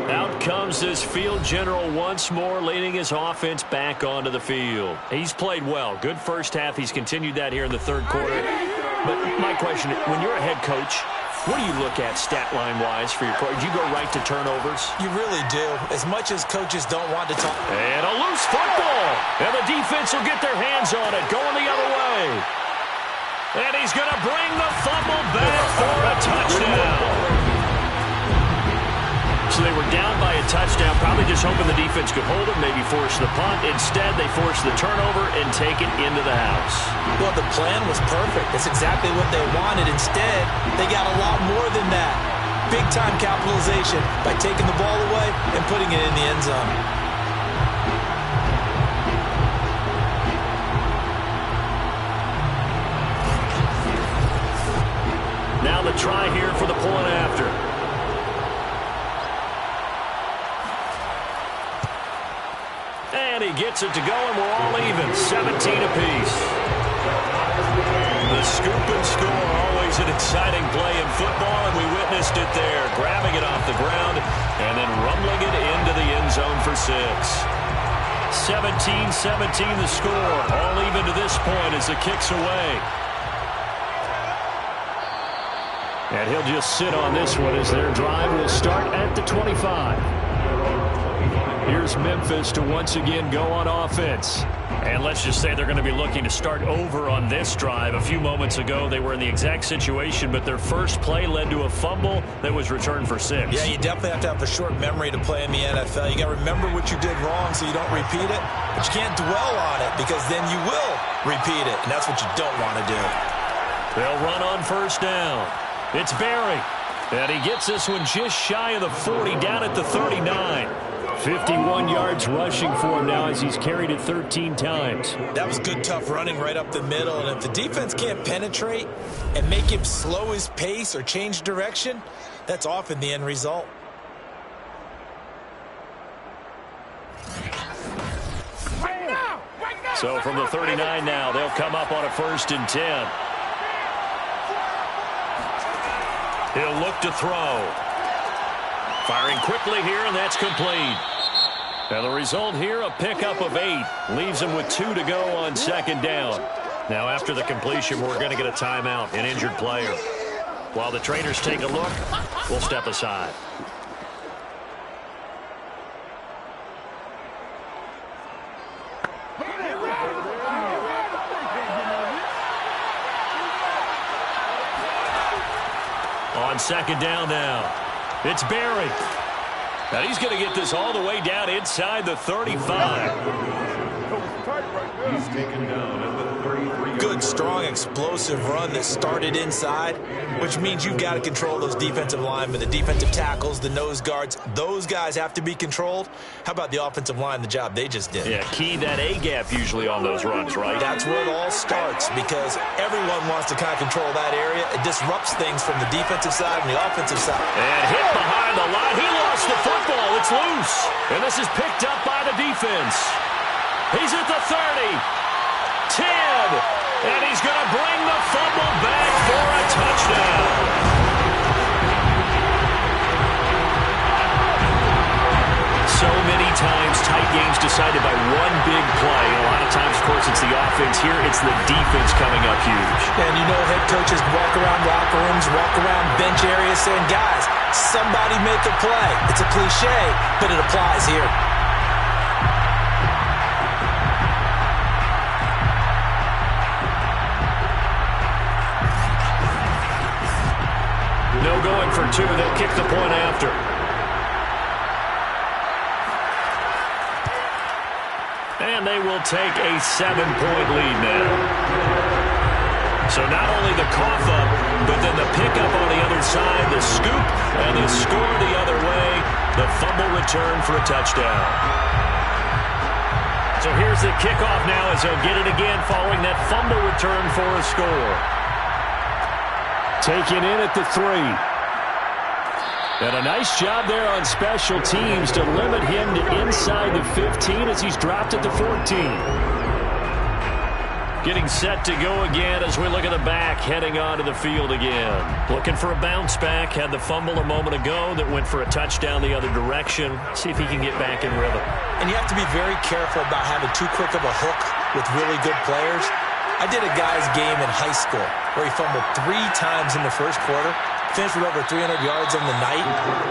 Out comes this field general once more, leading his offense back onto the field. He's played well. Good first half. He's continued that here in the 3rd quarter. But my question, when you're a head coach, what do you look at stat line-wise for your coach? Do you go right to turnovers? You really do. As much as coaches don't want to talk. And a loose football. And the defense will get their hands on it, going the other way. And he's going to bring the fumble back for a touchdown. So they were down by a touchdown, probably just hoping the defense could hold it, maybe force the punt. Instead, they forced the turnover and take it into the house. Well, the plan was perfect. That's exactly what they wanted. Instead, they got a lot more than that. Big-time capitalization by taking the ball away and putting it in the end zone. Now the try here for the point after. And he gets it to go, and we're all even, 17 apiece. The scoop and score, always an exciting play in football, and we witnessed it there, grabbing it off the ground and then rumbling it into the end zone for 6. 17-17 the score, all even to this point as the kick's away. And he'll just sit on this one as their drive will start at the 25. Here's Memphis to once again go on offense. And let's just say they're going to be looking to start over on this drive. A few moments ago, they were in the exact situation, but their first play led to a fumble that was returned for 6. Yeah, you definitely have to have a short memory to play in the NFL. You got to remember what you did wrong so you don't repeat it, but you can't dwell on it because then you will repeat it, and that's what you don't want to do. They'll run on first down. It's Barry, and he gets this one just shy of the 40, down at the 39. 51 yards rushing for him now as he's carried it 13 times. That was good, tough running right up the middle, and if the defense can't penetrate and make him slow his pace or change direction, that's often the end result. So from the 39 now, they'll come up on a 1st and 10. He'll look to throw. Firing quickly here, and that's complete. And the result here, a pickup of 8. Leaves him with 2 to go on 2nd down. Now, after the completion, we're going to get a timeout, an injured player. While the trainers take a look, we'll step aside. On 2nd down now, it's Barry. Now he's going to get this all the way down inside the 35. He's taken down at the 33. Good, strong, explosive run that started inside, which means you've got to control those defensive linemen, the defensive tackles, the nose guards. Those guys have to be controlled. How about the offensive line, the job they just did? Yeah, key that A-gap usually on those runs, right? That's where it all starts because everyone wants to kind of control that area. It disrupts things from the defensive side and the offensive side. And hit behind the line. He lost the football. It's loose. And this is picked up by the defense. He's at the 30. 10. And he's going to bring the fumble back for a touchdown. So many times, tight games decided by one big play. And a lot of times, of course, it's the offense. Here, it's the defense coming up huge. And you know head coaches walk around locker rooms, walk around bench areas saying, guys, somebody make a play. It's a cliche, but it applies here. going for two. They'll kick the point after. And they will take a 7-point lead now. So not only the cough up, but then the pickup on the other side, the scoop, and the score the other way, the fumble return for a touchdown. So here's the kickoff now as he'll get it again following that fumble return for a score. Taken in at the 3. And a nice job there on special teams to limit him to inside the 15 as he's dropped at the 14. Getting set to go again as we look at the back, heading onto the field again. Looking for a bounce back. Had the fumble a moment ago that went for a touchdown the other direction. See if he can get back in rhythm. And you have to be very careful about having too quick of a hook with really good players. I did a guy's game in high school where he fumbled 3 times in the first quarter, finished with over 300 yards on the night,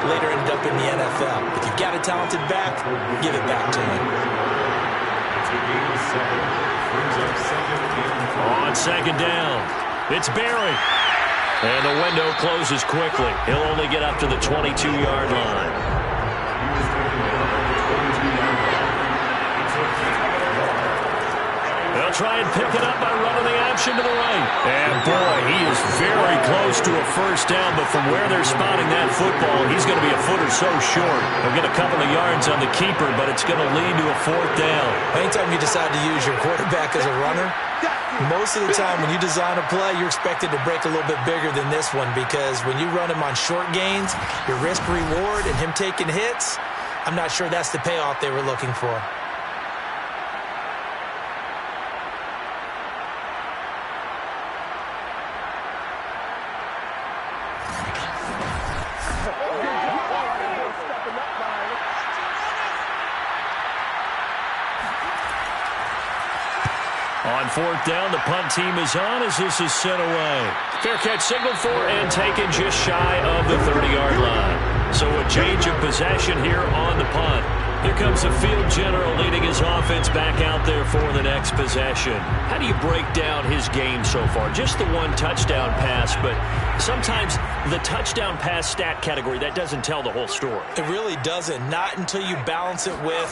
later ended up in the NFL. If you've got a talented back, give it back to him. It's a game of 7. On second down, it's Barry. And the window closes quickly. He'll only get up to the 22-yard line. They'll try and pick it up by running the option to the right. And boy, he is very close to a first down, but from where they're spotting that football, he's going to be a foot or so short. They'll get a couple of yards on the keeper, but it's going to lead to a 4th down. Anytime you decide to use your quarterback as a runner, most of the time when you design a play, you're expected to break a little bit bigger than this one, because when you run him on short gains, your risk-reward and him taking hits, I'm not sure that's the payoff they were looking for. On 4th down, the punt team is on as this is sent away. Fair catch signaled for and taken just shy of the 30-yard line. So a change of possession here on the punt. Here comes the field general leading his offense back out there for the next possession. How do you break down his game so far? Just the 1 touchdown pass, but sometimes the touchdown pass stat category, that doesn't tell the whole story. It really doesn't, not until you balance it with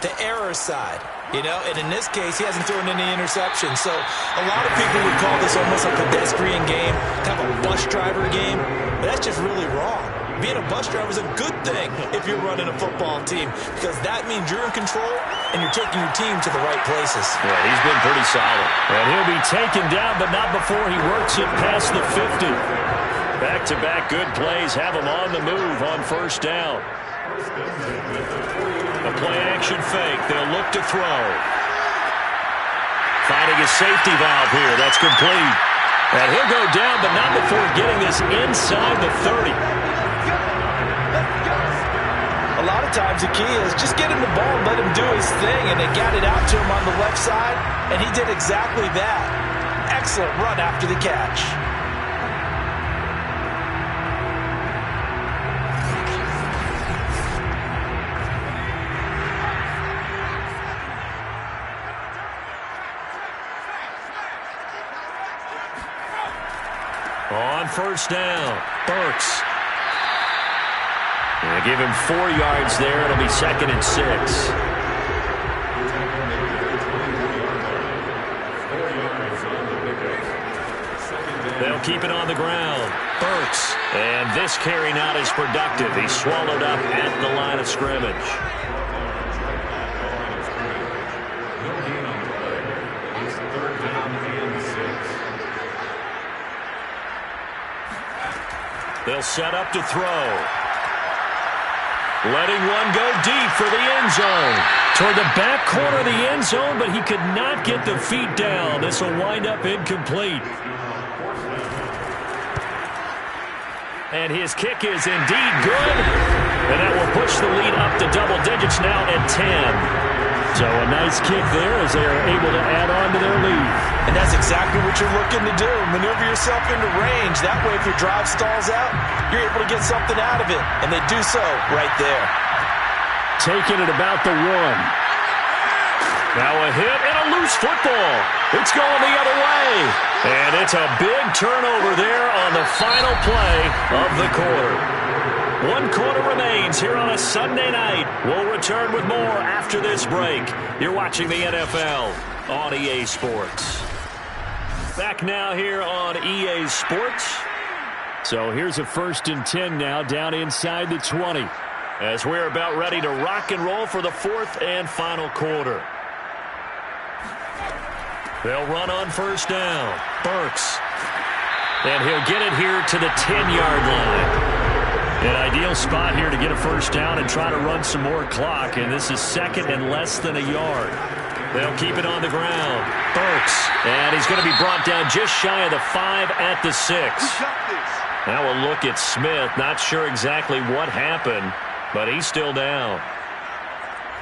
the error side. You know, and in this case, he hasn't thrown any interceptions. So a lot of people would call this almost a pedestrian game, kind of a bus driver game. But that's just really wrong. Being a bus driver is a good thing if you're running a football team, because that means you're in control and you're taking your team to the right places. Yeah, he's been pretty solid. And he'll be taken down, but not before he works it past the 50. Back-to-back good plays have him on the move on 1st down. A play-action fake. They'll look to throw. Finding a safety valve here. That's complete. And he'll go down, but not before getting this inside the 30. A lot of times the key is just get him the ball and let him do his thing, and they got it out to him on the left side, and he did exactly that. Excellent run after the catch. On 1st down, Burks. They give him 4 yards there. It'll be 2nd and 6. They'll keep it on the ground. Burks. And this carry not as productive. He's swallowed up at the line of scrimmage. They'll set up to throw. Letting one go deep for the end zone. Toward the back corner of the end zone, but he could not get the feet down. This will wind up incomplete. And his kick is indeed good. And that will push the lead up to double digits now at 10. So a nice kick there as they are able to add on to their lead. And that's exactly what you're looking to do. Maneuver yourself into range. That way, if your drive stalls out, you're able to get something out of it. And they do so right there. Taking it about the 1. Now a hit and a loose football. It's going the other way. And it's a big turnover there on the final play of the quarter. One quarter remains here on a Sunday night. We'll return with more after this break. You're watching the NFL on EA Sports. Back now here on EA Sports. So here's a 1st and 10 now down inside the 20. As we're about ready to rock and roll for the 4th and final quarter. They'll run on 1st down. Burks. And he'll get it here to the 10-yard line. An ideal spot here to get a 1st down and try to run some more clock. And this is 2nd and less than a yard. They'll keep it on the ground. Burks. And he's going to be brought down just shy of the 5 at the 6. Now we'll look at Smith. Not sure exactly what happened, but he's still down.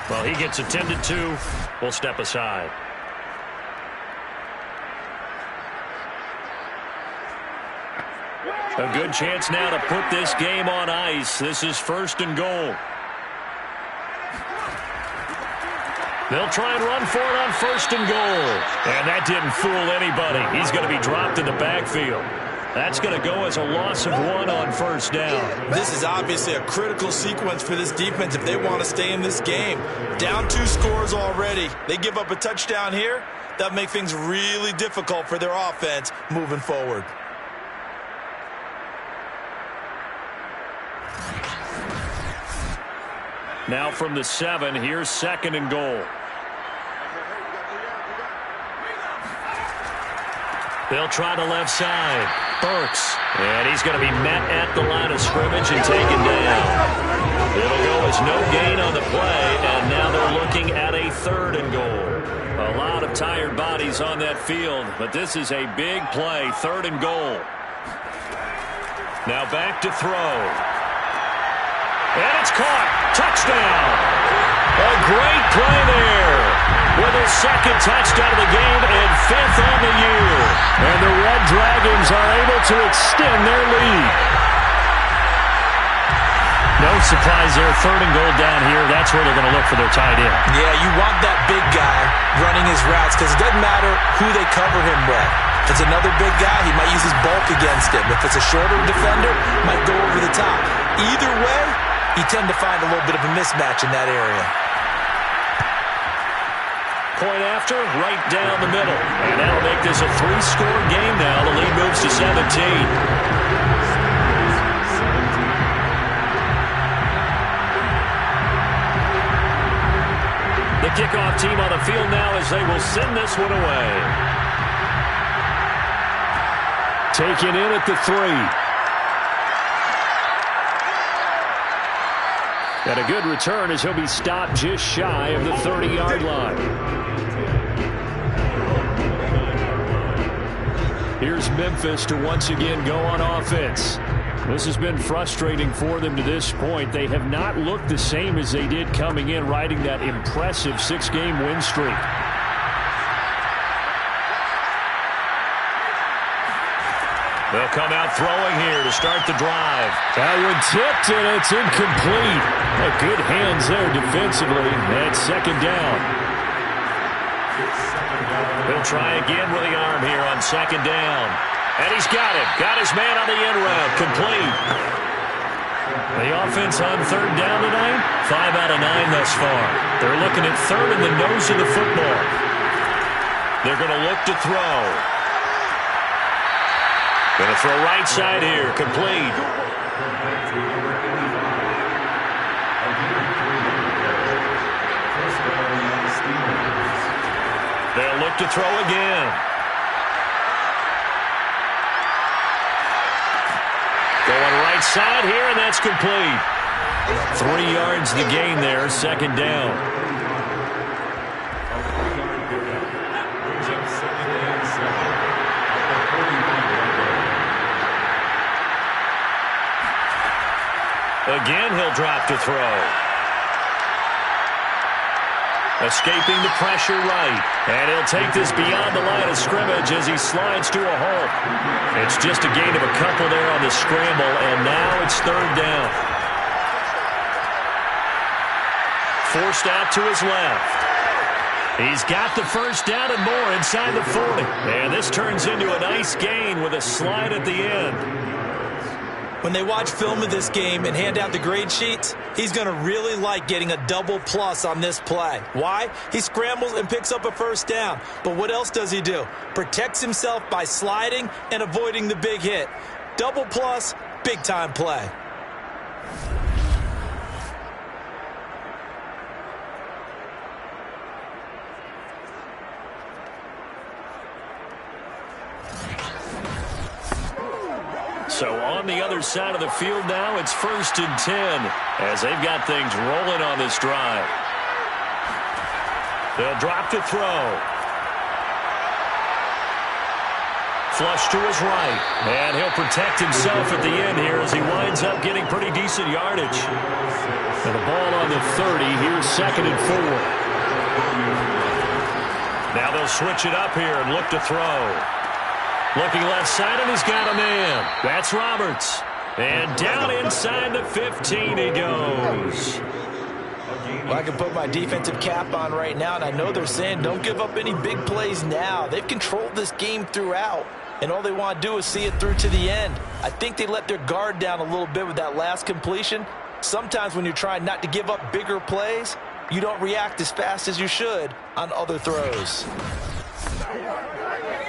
Well, he gets attended to. We'll step aside. A good chance now to put this game on ice. This is 1st and goal. They'll try and run for it on 1st and goal. And that didn't fool anybody. He's going to be dropped in the backfield. That's going to go as a loss of 1 on 1st down. This is obviously a critical sequence for this defense if they want to stay in this game. Down 2 scores already. They give up a touchdown here. That make things really difficult for their offense moving forward. Now from the 7, here's 2nd and goal. They'll try the left side. Burks. And he's going to be met at the line of scrimmage and taken down. It'll go as no gain on the play, and now they're looking at a 3rd and goal. A lot of tired bodies on that field, but this is a big play, 3rd and goal. Now back to throw. And it's caught. Touchdown. A great play there. With his 2nd touchdown of the game and 5th on the year. And the Red Dragons are able to extend their lead. No surprise there. 3rd and goal down here. That's where they're going to look for their tight end. Yeah, you want that big guy running his routes because it doesn't matter who they cover him with. If it's another big guy, he might use his bulk against him. If it's a shorter defender, might go over the top. Either way, you tend to find a little bit of a mismatch in that area. Point after, right down the middle. And that'll make this a 3-score game now. The lead moves to 17. The kickoff team on the field now as they will send this one away. Taken in at the 3. And a good return as he'll be stopped just shy of the 30-yard line. Here's Memphis to once again go on offense. This has been frustrating for them to this point. They have not looked the same as they did coming in, riding that impressive 6-game win streak. They'll come out throwing here to start the drive. That one tipped, and it's incomplete. Good hands there defensively. That's 2nd down. He'll try again with the arm here on 2nd down. And he's got it. Got his man on the end route. Complete. The offense on 3rd down tonight, 5 out of 9 thus far. They're looking at 3rd in the nose of the football. They're going to look to throw. Going to throw right side here. Complete. They'll look to throw again. Going right side here, and that's complete. 3 yards the gain there, 2nd down. Again, he'll drop to throw. Escaping the pressure right. And he'll take this beyond the line of scrimmage as he slides to a halt. It's just a gain of a couple there on the scramble, and now it's 3rd down. Forced out to his left. He's got the 1st down and more inside the 40. And this turns into a nice gain with a slide at the end. When they watch film of this game and hand out the grade sheets, he's going to really like getting a double plus on this play. Why? He scrambles and picks up a first down. But what else does he do? Protects himself by sliding and avoiding the big hit. Double plus, big time play. So on the other side of the field now, it's 1st and 10 as they've got things rolling on this drive. They'll drop to throw. Flush to his right. And he'll protect himself at the end here as he winds up getting pretty decent yardage. And the ball on the 30. Here's 2nd and 4. Now they'll switch it up here and look to throw. Looking left side, and he's got a man. That's Roberts. And down inside the 15 he goes. Well, I can put my defensive cap on right now, and I know they're saying don't give up any big plays now. They've controlled this game throughout, and all they want to do is see it through to the end. I think they let their guard down a little bit with that last completion. Sometimes when you're trying not to give up bigger plays, you don't react as fast as you should on other throws.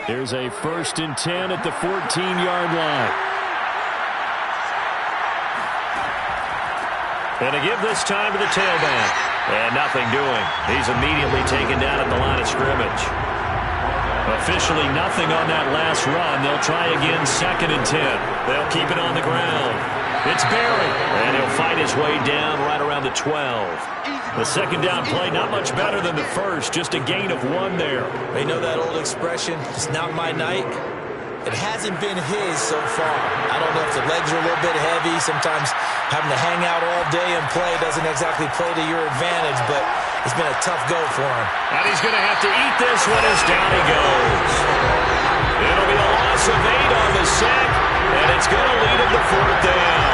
Here's a 1st and 10 at the 14-yard line. And to give this time to the tailback. And nothing doing. He's immediately taken down at the line of scrimmage. Officially nothing on that last run. They'll try again 2nd and 10. They'll keep it on the ground. It's Berry. And he'll fight his way down right around the 12. The second down play, not much better than the first. Just a gain of 1 there. They know that old expression, it's not my night. It hasn't been his so far. I don't know if the legs are a little bit heavy. Sometimes having to hang out all day and play doesn't exactly play to your advantage, but it's been a tough go for him. And he's going to have to eat this one as down he goes. It'll be a loss of 8 on the sack, and it's going to lead him to 4th down.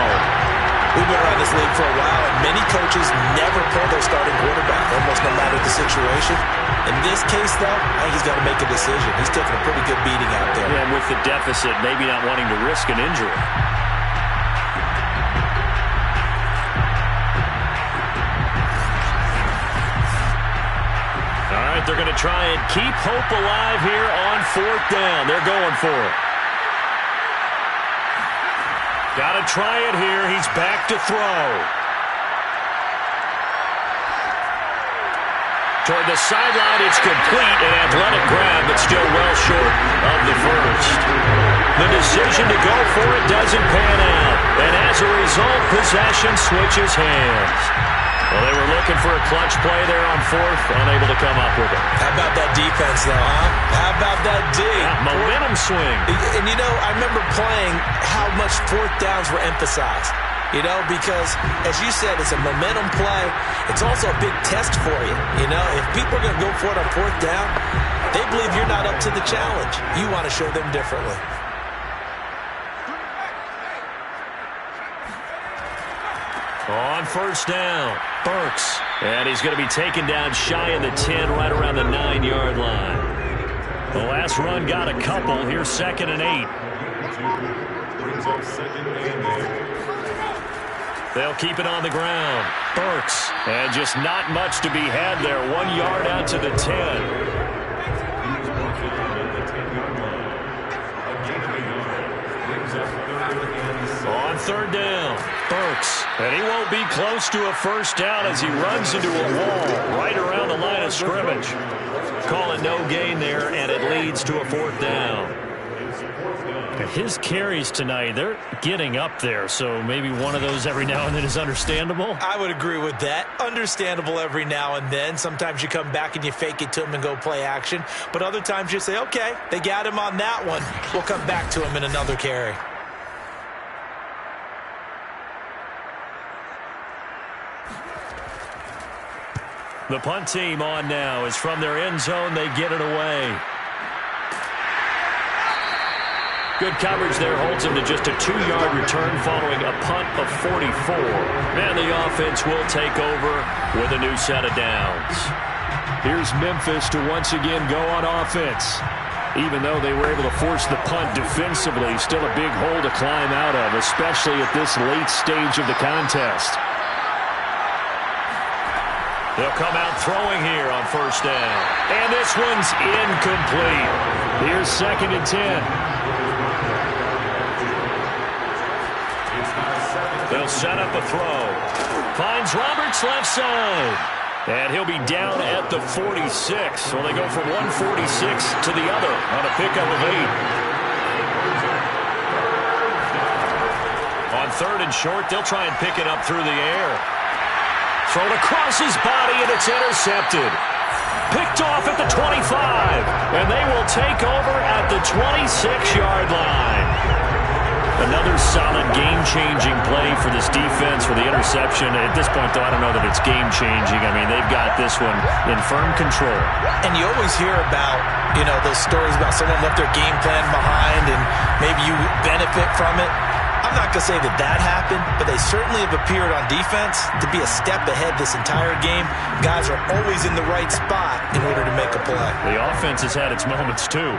We've been around this league for a while, and many coaches never pull their starting quarterback, almost no matter the situation. In this case, though, I think he's got to make a decision. He's taking a pretty good beating out there. Yeah, and with the deficit, maybe not wanting to risk an injury. All right, they're going to try and keep hope alive here on 4th down. They're going for it. Got to try it here. He's back to throw. Toward the sideline, it's complete. An athletic grab, but still well short of the first. The decision to go for it doesn't pan out. And as a result, possession switches hands. Well, they were looking for a clutch play there on 4th, unable to come up with it. How about that defense, though, huh? How about that D? Yeah, momentum swing. And, you know, I remember playing how much 4th downs were emphasized. You know, because, as you said, it's a momentum play. It's also a big test for you. You know, if people are going to go for it on 4th down, they believe you're not up to the challenge. You want to show them differently. On 1st down, Burks. And he's going to be taken down shy of the 10, right around the 9-yard line. The last run got a couple. Here's 2nd and 8. Brings up 2nd and 8. They'll keep it on the ground. Burks. And just not much to be had there. 1 yard out to the 10. He's brought down at the 10-yard line. A gain of a yard. Brings up 3rd and 7. On 3rd down, Burks. And he won't be close to a first down as he runs into a wall right around the line of scrimmage. Call it no gain there, and it leads to a 4th down. His carries tonight, they're getting up there, so maybe one of those every now and then is understandable. I would agree with that. Understandable every now and then. Sometimes you come back and you fake it to him and go play action. But other times you say, okay, they got him on that one. We'll come back to him in another carry. The punt team on now is from their end zone. They get it away. Good coverage there holds him to just a 2-yard return following a punt of 44. And the offense will take over with a new set of downs. Here's Memphis to once again go on offense. Even though they were able to force the punt defensively, still a big hole to climb out of, especially at this late stage of the contest. They'll come out throwing here on first down. And this one's incomplete. Here's 2nd and 10. They'll set up a throw. Finds Roberts left side. And he'll be down at the 46. So they go from 146 to the other on a pickup of 8. On 3rd and short, they'll try and pick it up through the air. Thrown across his body, and it's intercepted. Picked off at the 25. And they will take over at the 26-yard line. Another solid game-changing play for this defense for the interception. At this point, though, I don't know that it's game-changing. I mean, they've got this one in firm control. And you always hear about, those stories about someone left their game plan behind and maybe you benefit from it. I'm not going to say that happened, but they certainly have appeared on defense to be a step ahead this entire game. Guys are always in the right spot in order to make a play. The offense has had its moments, too.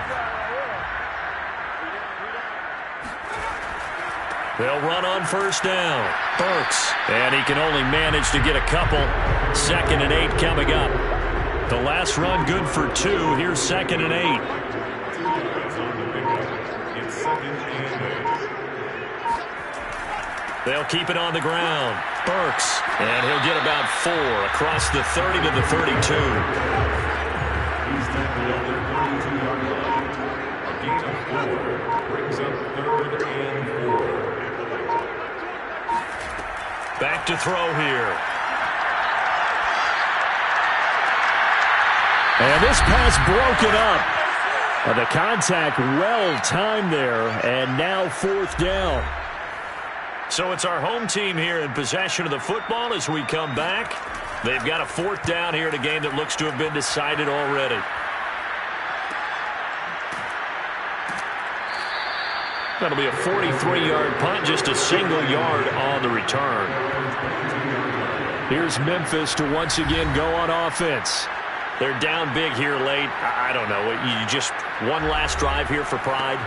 They'll run on first down. Burks. And he can only manage to get a couple. 2nd and 8 coming up. The last run good for 2. Here's 2nd and 8. It's 2nd and 8. They'll keep it on the ground. Burks. And he'll get about 4 across the 30 to the 32. He's tackled on their 32-yard line. A gain of 4 brings up 3rd and 4. Back to throw here. And this pass broken up. The contact well timed there, and now 4th down. So it's our home team here in possession of the football as we come back. They've got a 4th down here in a game that looks to have been decided already. That'll be a 43-yard punt, just a single yard on the return. Here's Memphis to once again go on offense. They're down big here late. I don't know. You just one last drive here for pride?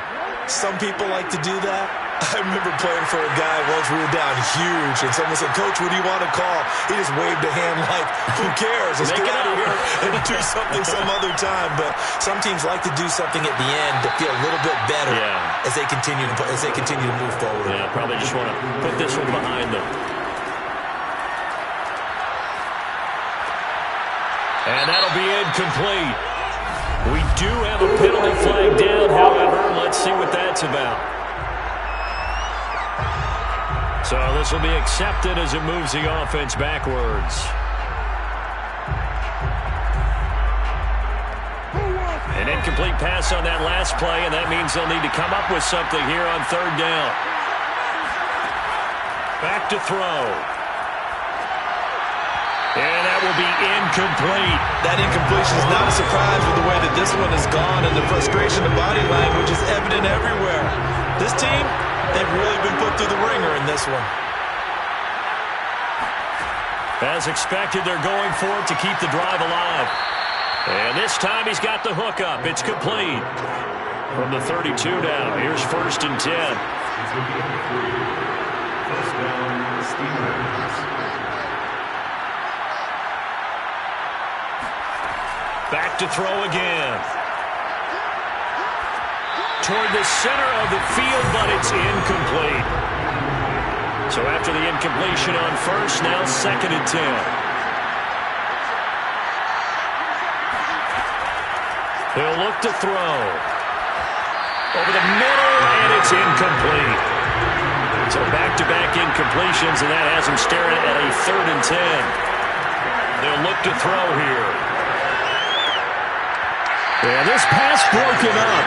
Some people like to do that. I remember playing for a guy once we were down huge, and someone said, "Coach, what do you want to call?" He just waved a hand like, "Who cares? Let's get out of here and do something some other time." But some teams like to do something at the end to feel a little bit better as they continue to move forward. Yeah, probably just want to put this one behind them. And that'll be incomplete. We do have a penalty flag down, however. Let's see what that's about. So this will be accepted as it moves the offense backwards. An incomplete pass on that last play, and that means they'll need to come up with something here on 3rd down. Back to throw. And that will be incomplete. That incompletion is not a surprise with the way that this one has gone, and the frustration of body language is evident everywhere. This team, they've really been put through the ringer in this one. As expected, they're going for it to keep the drive alive. And this time he's got the hook up. It's complete. From the 32 now, here's 1st and 10. First down, Steamers. Back to throw again. Toward the center of the field, but it's incomplete. So after the incompletion on first, now 2nd and 10. He'll look to throw. Over the middle, and it's incomplete. So back-to-back incompletions, and that has him staring at a 3rd and 10. They'll look to throw here. And this pass broken up.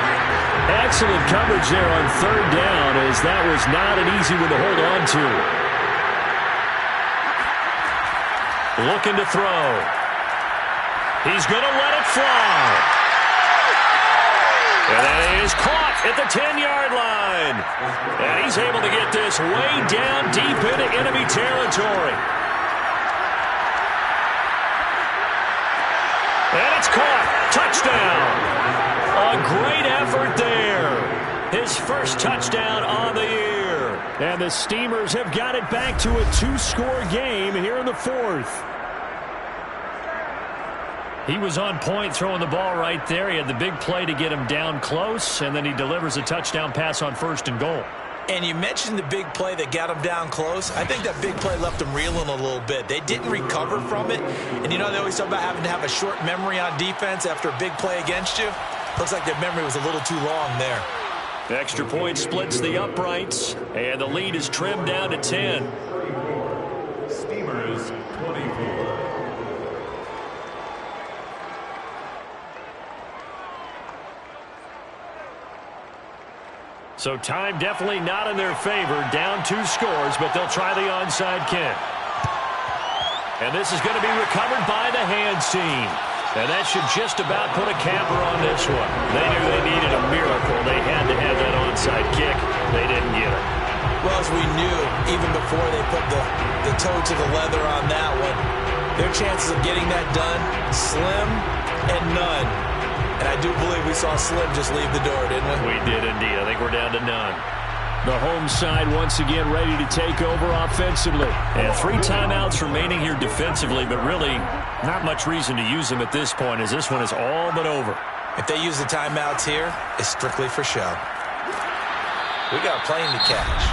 Excellent coverage there on 3rd down, as that was not an easy one to hold on to. Looking to throw. He's going to let it fly. And that is caught at the 10-yard line. And he's able to get this way down deep into enemy territory. And it's caught. Touchdown. A great effort there. His first touchdown on the year. And the Steamers have got it back to a 2-score game here in the fourth. He was on point throwing the ball right there. He had the big play to get him down close, and then he delivers a touchdown pass on 1st and goal. And you mentioned the big play that got him down close. I think that big play left him reeling a little bit. They didn't recover from it. And you know, they always talk about having to have a short memory on defense after a big play against you. Looks like their memory was a little too long there. Extra point splits the uprights, and the lead is trimmed down to 10. Steamers 24. So time definitely not in their favor. Down 2 scores, but they'll try the onside kick. And this is going to be recovered by the hands team. And that should just about put a capper on this one. They knew they needed a miracle. They had to have that onside kick. They didn't get it. Well, as we knew, even before they put the toe to the leather on that one, their chances of getting that done, slim and none. And I do believe we saw Slim just leave the door, didn't we? We did indeed. I think we're down to none. The home side once again ready to take over offensively. And 3 timeouts remaining here defensively, but really not much reason to use them at this point, as this one is all but over. If they use the timeouts here, it's strictly for show. We got a plane to catch.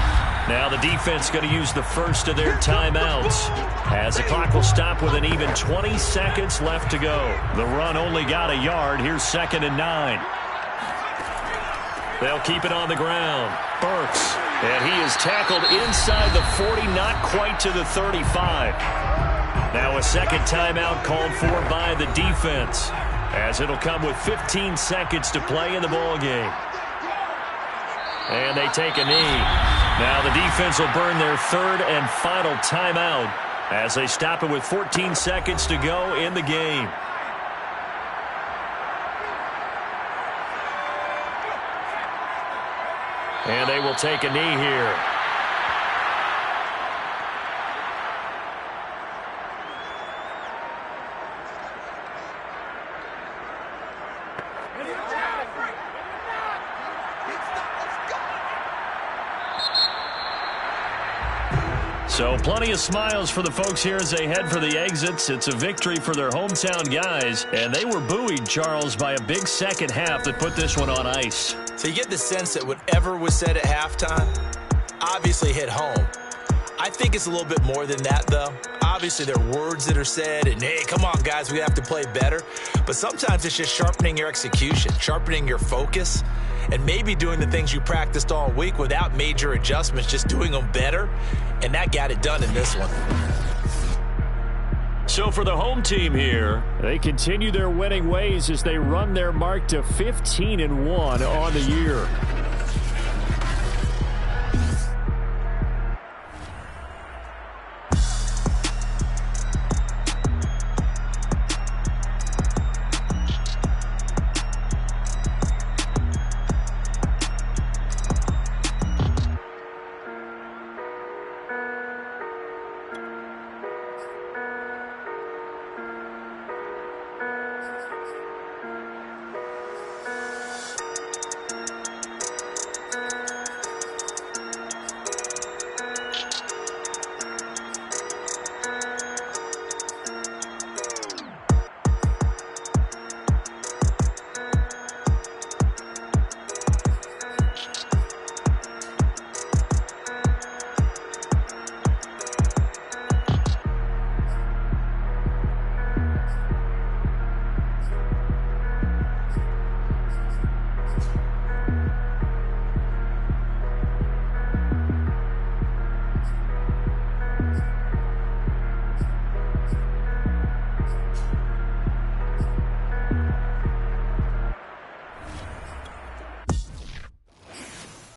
Now the defense going to use the first of their timeouts, as the clock will stop with an even 20 seconds left to go. The run only got a yard. Here's 2nd and 9. They'll keep it on the ground. Burks, and he is tackled inside the 40, not quite to the 35. Now a second timeout called for by the defense, as it'll come with 15 seconds to play in the ball game. And they take a knee. Now the defense will burn their 3rd and final timeout as they stop it with 14 seconds to go in the game. And they will take a knee here. So plenty of smiles for the folks here as they head for the exits. It's a victory for their hometown guys, and they were buoyed, Charles, by a big second half that put this one on ice. So you get the sense that whatever was said at halftime obviously hit home. I think it's a little bit more than that, though. Obviously, there are words that are said, and, hey, come on, guys, we have to play better. But sometimes it's just sharpening your execution, sharpening your focus, and maybe doing the things you practiced all week without major adjustments, just doing them better. And that got it done in this one. So for the home team here, they continue their winning ways as they run their mark to 15-1 on the year.